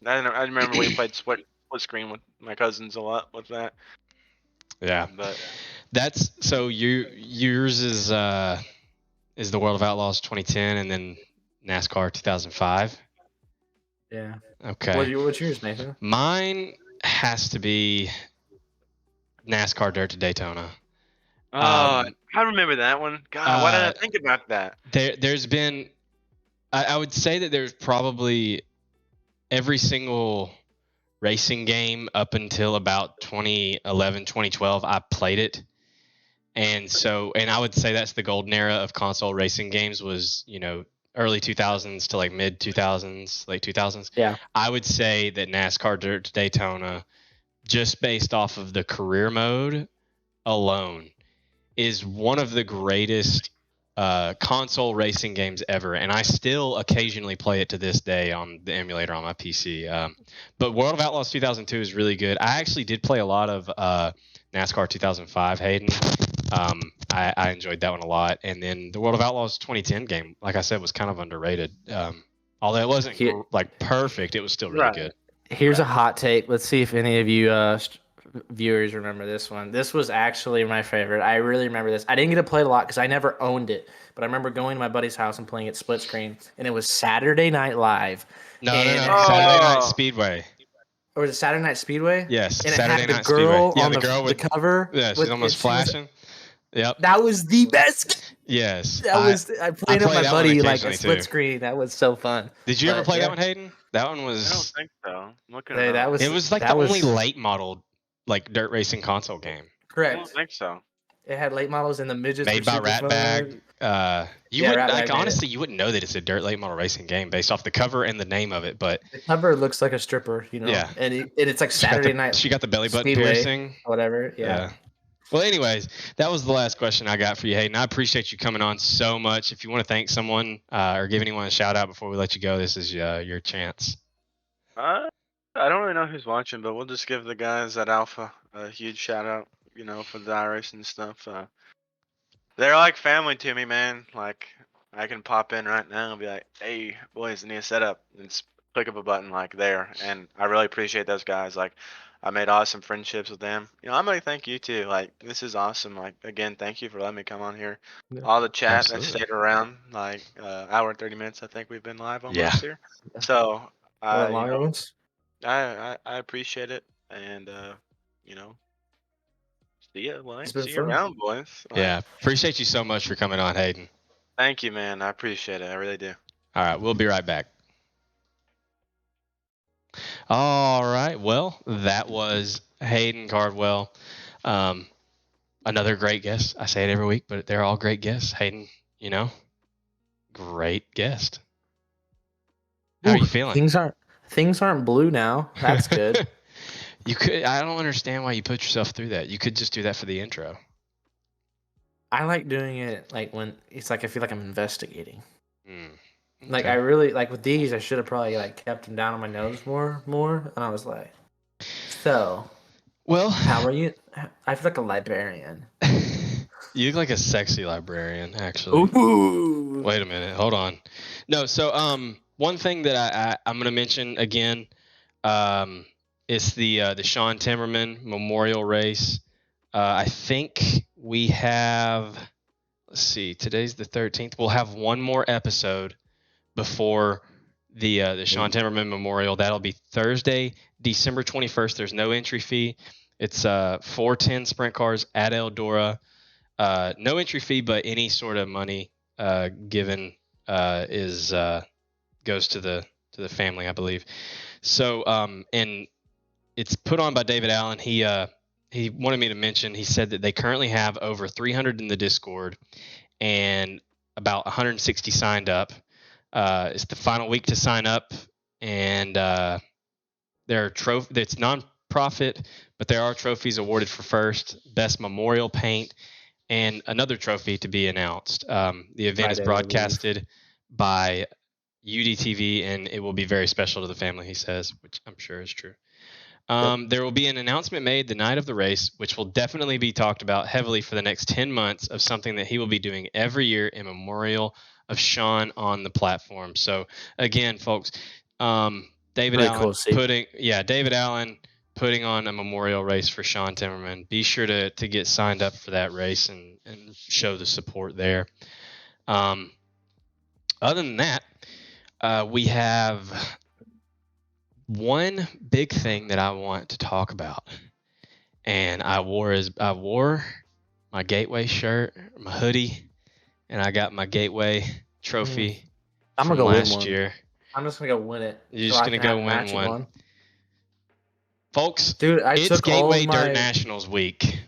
I remember we played split screen with my cousins a lot with that. Yeah, but that's so yours is the World of Outlaws 2010, and then NASCAR 2005. Yeah. Okay. What's yours, Nathan? Mine has to be NASCAR Dirt to Daytona. I remember that one. God, why did I think about that? There's been, I would say that there's probably every single racing game up until about 2011, 2012, I played it. And I would say that's the golden era of console racing games was, early 2000s to like mid 2000s, late 2000s. Yeah. I would say that NASCAR Dirt to Daytona, just based off of the career mode alone, is one of the greatest console racing games ever, and I still occasionally play it to this day on the emulator on my PC. But World of Outlaws 2002 is really good. I actually did play a lot of NASCAR 2005, Hayden. I enjoyed that one a lot, and then the World of Outlaws 2010 game, like I said, was kind of underrated. Although it wasn't like perfect, it was still really good. Here's a hot take. Let's see if any of you viewers remember this one. This was actually my favorite. I really remember this. I didn't get to play it a lot because I never owned it, but I remember going to my buddy's house and playing it split screen, and it was Saturday Night Live. No. Saturday Night Speedway. Or was it Saturday Night Speedway? Yes, and Saturday it had Night the girl Speedway. Yeah, on the girl with the cover. Yeah, she's almost flashing. Yep. That was the best. Yes. I played it with my buddy like a split too. screen. That was so fun. Did you ever play that one, Hayden? That one was. I don't think so. It was like the only late model like dirt racing console game. Correct. I don't think so. It had late models in the midgets. Made by Ratbag. Honestly, you wouldn't know that it's a dirt late model racing game based off the cover and the name of it, but the cover looks like a stripper, Yeah. And it's like Saturday Night. She got the belly button Speedway, piercing. Whatever. Yeah. Well, anyways, that was the last question I got for you, Hayden. I appreciate you coming on so much. If you want to thank someone or give anyone a shout out before we let you go, this is your chance. I don't really know who's watching, but we'll just give the guys at Alpha a huge shout out, for the iRacing stuff. They're like family to me, man. Like, I can pop in right now and be like, hey, boys, I need a setup. And just click up a button like there. And I really appreciate those guys. Like, I made awesome friendships with them. I'm going to thank you too. Like, this is awesome. Like, again, thank you for letting me come on here. Yeah, all the chat that stayed around, like, hour and 30 minutes, I think we've been live almost here. So, I appreciate it. And, see you around, boys. Yeah, appreciate you so much for coming on, Hayden. Thank you, man. I appreciate it. I really do. All right, we'll be right back. All right, well, that was Hayden Cardwell. Another great guest. I say it every week, but they're all great guests. Hayden, great guest. How are you feeling? Things aren't blue now. That's good. I don't understand why you put yourself through that. You could just do that for the intro. I like doing it like when it's like I feel like I'm investigating. Okay. Like I really like with these, I should have probably like kept them down on my nose more, and I was like, so Well, How are you? I feel like a librarian. you look like a sexy librarian, actually. Ooh. Wait a minute, hold on. No, so one thing that I'm gonna mention again, is the Sean Timmerman Memorial Race. I think we have. Let's see. Today's the 13th. We'll have one more episode before the Sean Timmerman Memorial. That'll be Thursday, December 21st. There's no entry fee. It's 410 sprint cars at Eldora. No entry fee, but any sort of money given is goes to the family, I believe. So and it's put on by David Allen. He wanted me to mention. He said that they currently have over 300 in the Discord and about 160 signed up. It's the final week to sign up, and there are it's non-profit, but there are trophies awarded for first, best memorial paint, and another trophy to be announced. The event is broadcasted by UDTV, and it will be very special to the family, he says, which I'm sure is true. There will be an announcement made the night of the race, which will definitely be talked about heavily for the next 10 months of something that he will be doing every year in memorial of Sean on the platform. So again, folks, David Allen putting on a memorial race for Sean Timmerman. Be sure to get signed up for that race and show the support there. Other than that, we have one big thing that I want to talk about, and I wore my Gateway shirt, my hoodie, and I got my Gateway trophy from last year. I'm just gonna go win it. You're just gonna go win one, folks. Dude, it's Gateway Dirt Nationals week.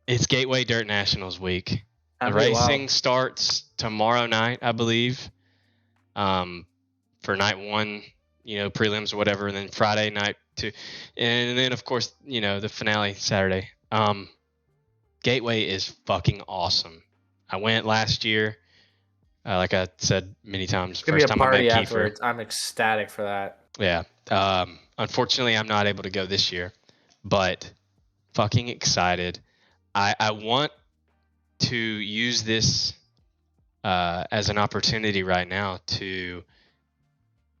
It's Gateway Dirt Nationals week. The racing starts tomorrow night, I believe, for night one. Prelims or whatever, and then Friday night too, and then of course the finale Saturday. Gateway is fucking awesome. I went last year, like I said many times. It's gonna be a party afterwards. I'm ecstatic for that. Yeah. Unfortunately, I'm not able to go this year, but fucking excited. I want to use this as an opportunity right now to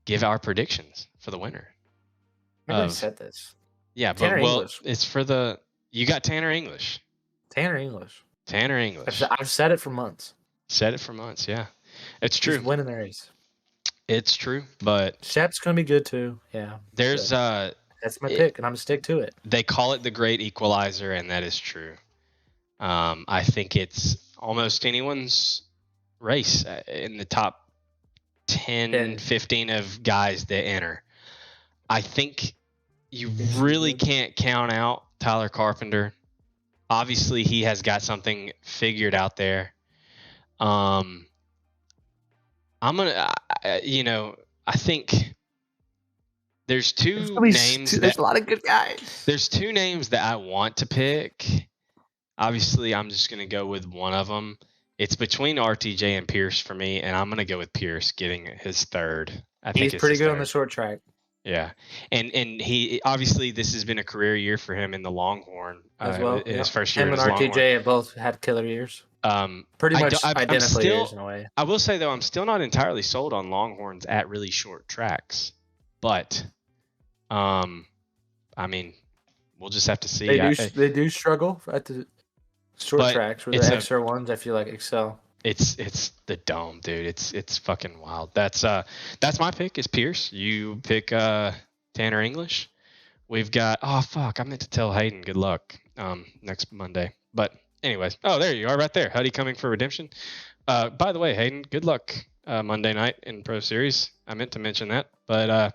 give our predictions for the winner. I said this. Yeah, Tanner English. It's for you got Tanner English. Tanner English. I've said it for months. Yeah. It's true. He's winning the race. It's true, but Shep's gonna be good too. Yeah. There's that's my pick, and I'm gonna stick to it. They call it the great equalizer, and that is true. I think it's almost anyone's race in the top 10, 15 of guys that enter. I think you really can't count out Tyler Carpenter. Obviously, he has got something figured out there. I think there's two names. There's a lot of good guys. There's two names that I want to pick. Obviously, I'm just going to go with one of them. It's between RTJ and Pierce for me, and I'm going to go with Pierce getting his third. He's pretty good on the short track. Yeah, and he obviously this has been a career year for him in the Longhorn as well. In his first year. Him and RTJ have both had killer years. Pretty much identical years in a way. I will say though, I'm still not entirely sold on Longhorns at really short tracks, but I mean, we'll just have to see. They do struggle at the short tracks, where the extra ones I feel like excel. It's the dome, dude. It's fucking wild. That's my pick is Pierce. You pick Tanner English. We've got I meant to tell Hayden good luck next Monday. But anyways, there you are right there. Huddy coming for redemption. By the way, Hayden, good luck Monday night in Pro Series. I meant to mention that. But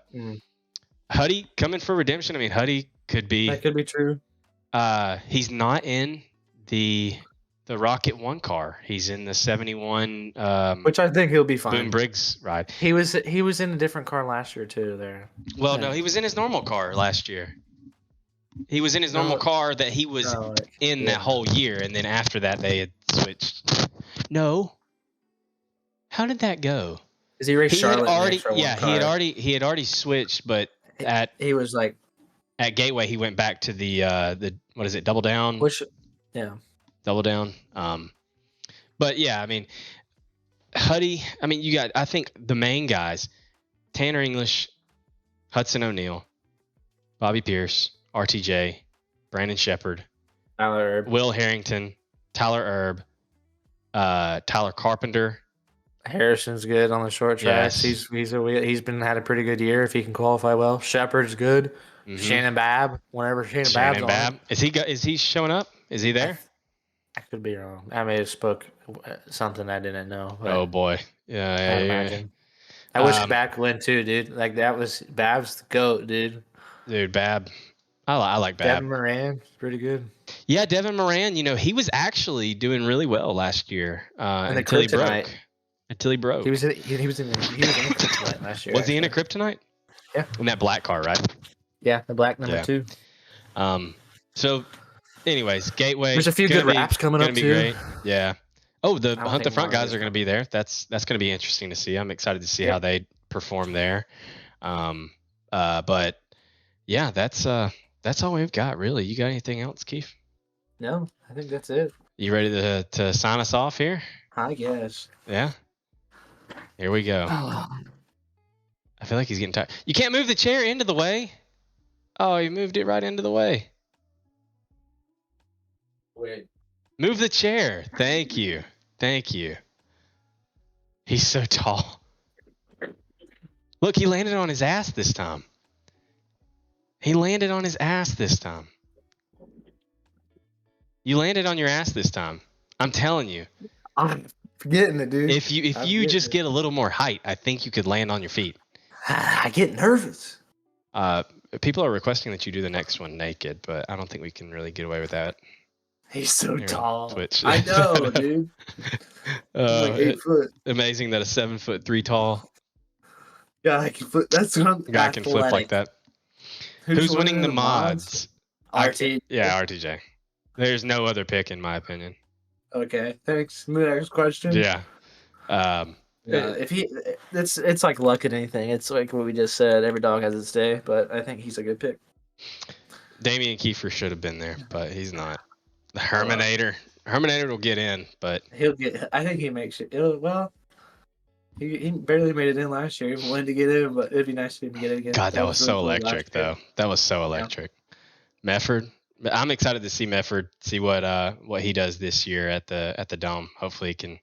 Huddy coming for redemption. I mean, Huddy could be. That could be true. He's not in the Rocket 1 car. He's in the 71 which I think he'll be fine. Boone Briggs ride. He was in a different car last year too there. Well, no, he was in his normal car last year. He was in his normal car that he was in that whole year, and then after that they had switched. No. How did that go? Is he raced Charlotte? He had already switched, but he was like at Gateway he went back to the what is it, double down? Yeah. Double down. But yeah, I mean, Huddy. I mean, you got. I think the main guys: Tanner English, Hudson O'Neal, Bobby Pierce, RTJ, Brandon Shepard, Tyler Erb. Will Harrington, Tyler Erb, Tyler Carpenter. Harrison's good on the short tracks. Yes. He's been had a pretty good year if he can qualify well. Shepard's good. Mhm. Shannon Babb, whenever Shannon Babb's on. Is he showing up? Is he there? I could be wrong. I may have spoke something I didn't know. But Oh boy. Yeah. I imagine. I wish Babb went too, dude. Like that was Babb's the GOAT, dude. Dude, Babb. I like Babb. Devin Moran, pretty good. Yeah, Devin Moran. He was actually doing really well last year until he broke. Until he broke. He was in a kryptonite last year. Was he in a kryptonite? Yeah. In that black car, right? Yeah, the black number 2. So, anyways, Gateway. There's a few good raps coming up too. too. Great. Yeah. Oh, the Hunt the Front guys are going to be there. That's going to be interesting to see. I'm excited to see how they perform there. But yeah, that's all we've got really. You got anything else, Keith? No, I think that's it. You ready to sign us off here? I guess. Yeah. Here we go. I feel like he's getting tired. You can't move the chair into the way. Oh, you moved it right into the way. Wait. Move the chair. Thank you. He's so tall. Look, he landed on his ass this time. You landed on your ass this time. I'm telling you. I'm forgetting it, dude. If you just get a little more height, I think you could land on your feet. I get nervous. People are requesting that you do the next one naked, but I don't think we can really get away with that. He's so tall. Twitch. I know, dude. Like 8 foot. Amazing that a 7'3" tall guy can flip. That's what I'm guy can flip like that. Who's winning the mods? RT. Yeah, RTJ. There's no other pick in my opinion. Okay, thanks. Next question. Yeah. If it's like luck at anything. It's like what we just said. Every dog has its day, but I think he's a good pick. Damian Kiefer should have been there, but he's not. The Herminator will get in, but he'll get. I think he makes it. He barely made it in last year. He wanted to get in, but it'd be nice to get it again. God, that was so electric, though. That was so electric. Yeah. Mefford. I'm excited to see Mefford. See what he does this year at the Dome. Hopefully, he can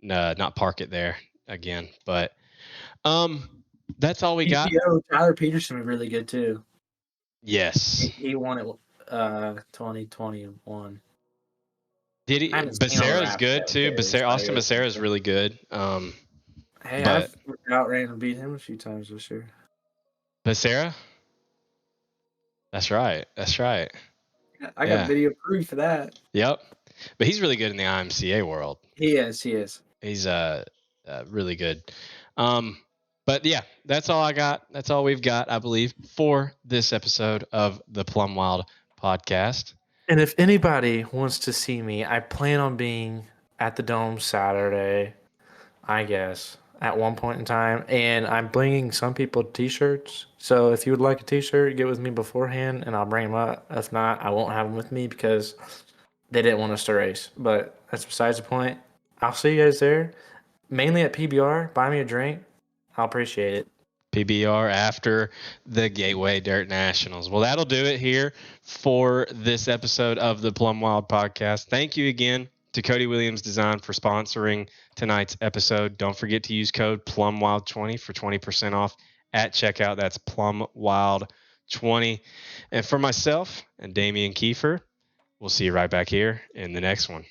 not park it there again. But that's all we got. Tyler Peterson was really good too. Yes. He won it 2021. Did he? Becerra's good too. Austin Becerra is really good. Hey, I've outran and beat him a few times this year. Becerra? That's right. I got video proof for that. Yep. But he's really good in the IMCA world. He is. He's really good. But yeah, that's all I got. That's all we've got, I believe, for this episode of the Plum Wild podcast. And if anybody wants to see me, I plan on being at the Dome Saturday, I guess, at one point in time. And I'm bringing some people T-shirts. So if you would like a T-shirt, get with me beforehand, and I'll bring them up. If not, I won't have them with me because they didn't want us to race. But that's besides the point. I'll see you guys there. Mainly at PBR. Buy me a drink. I'll appreciate it. PBR after the Gateway Dirt Nationals. Well, that'll do it here for this episode of the Plum Wild podcast. Thank you again to Cody Williams Design for sponsoring tonight's episode. Don't forget to use code PlumWild20 for 20% off at checkout. That's PlumWild20. And for myself and Damian Kiefer, we'll see you right back here in the next one.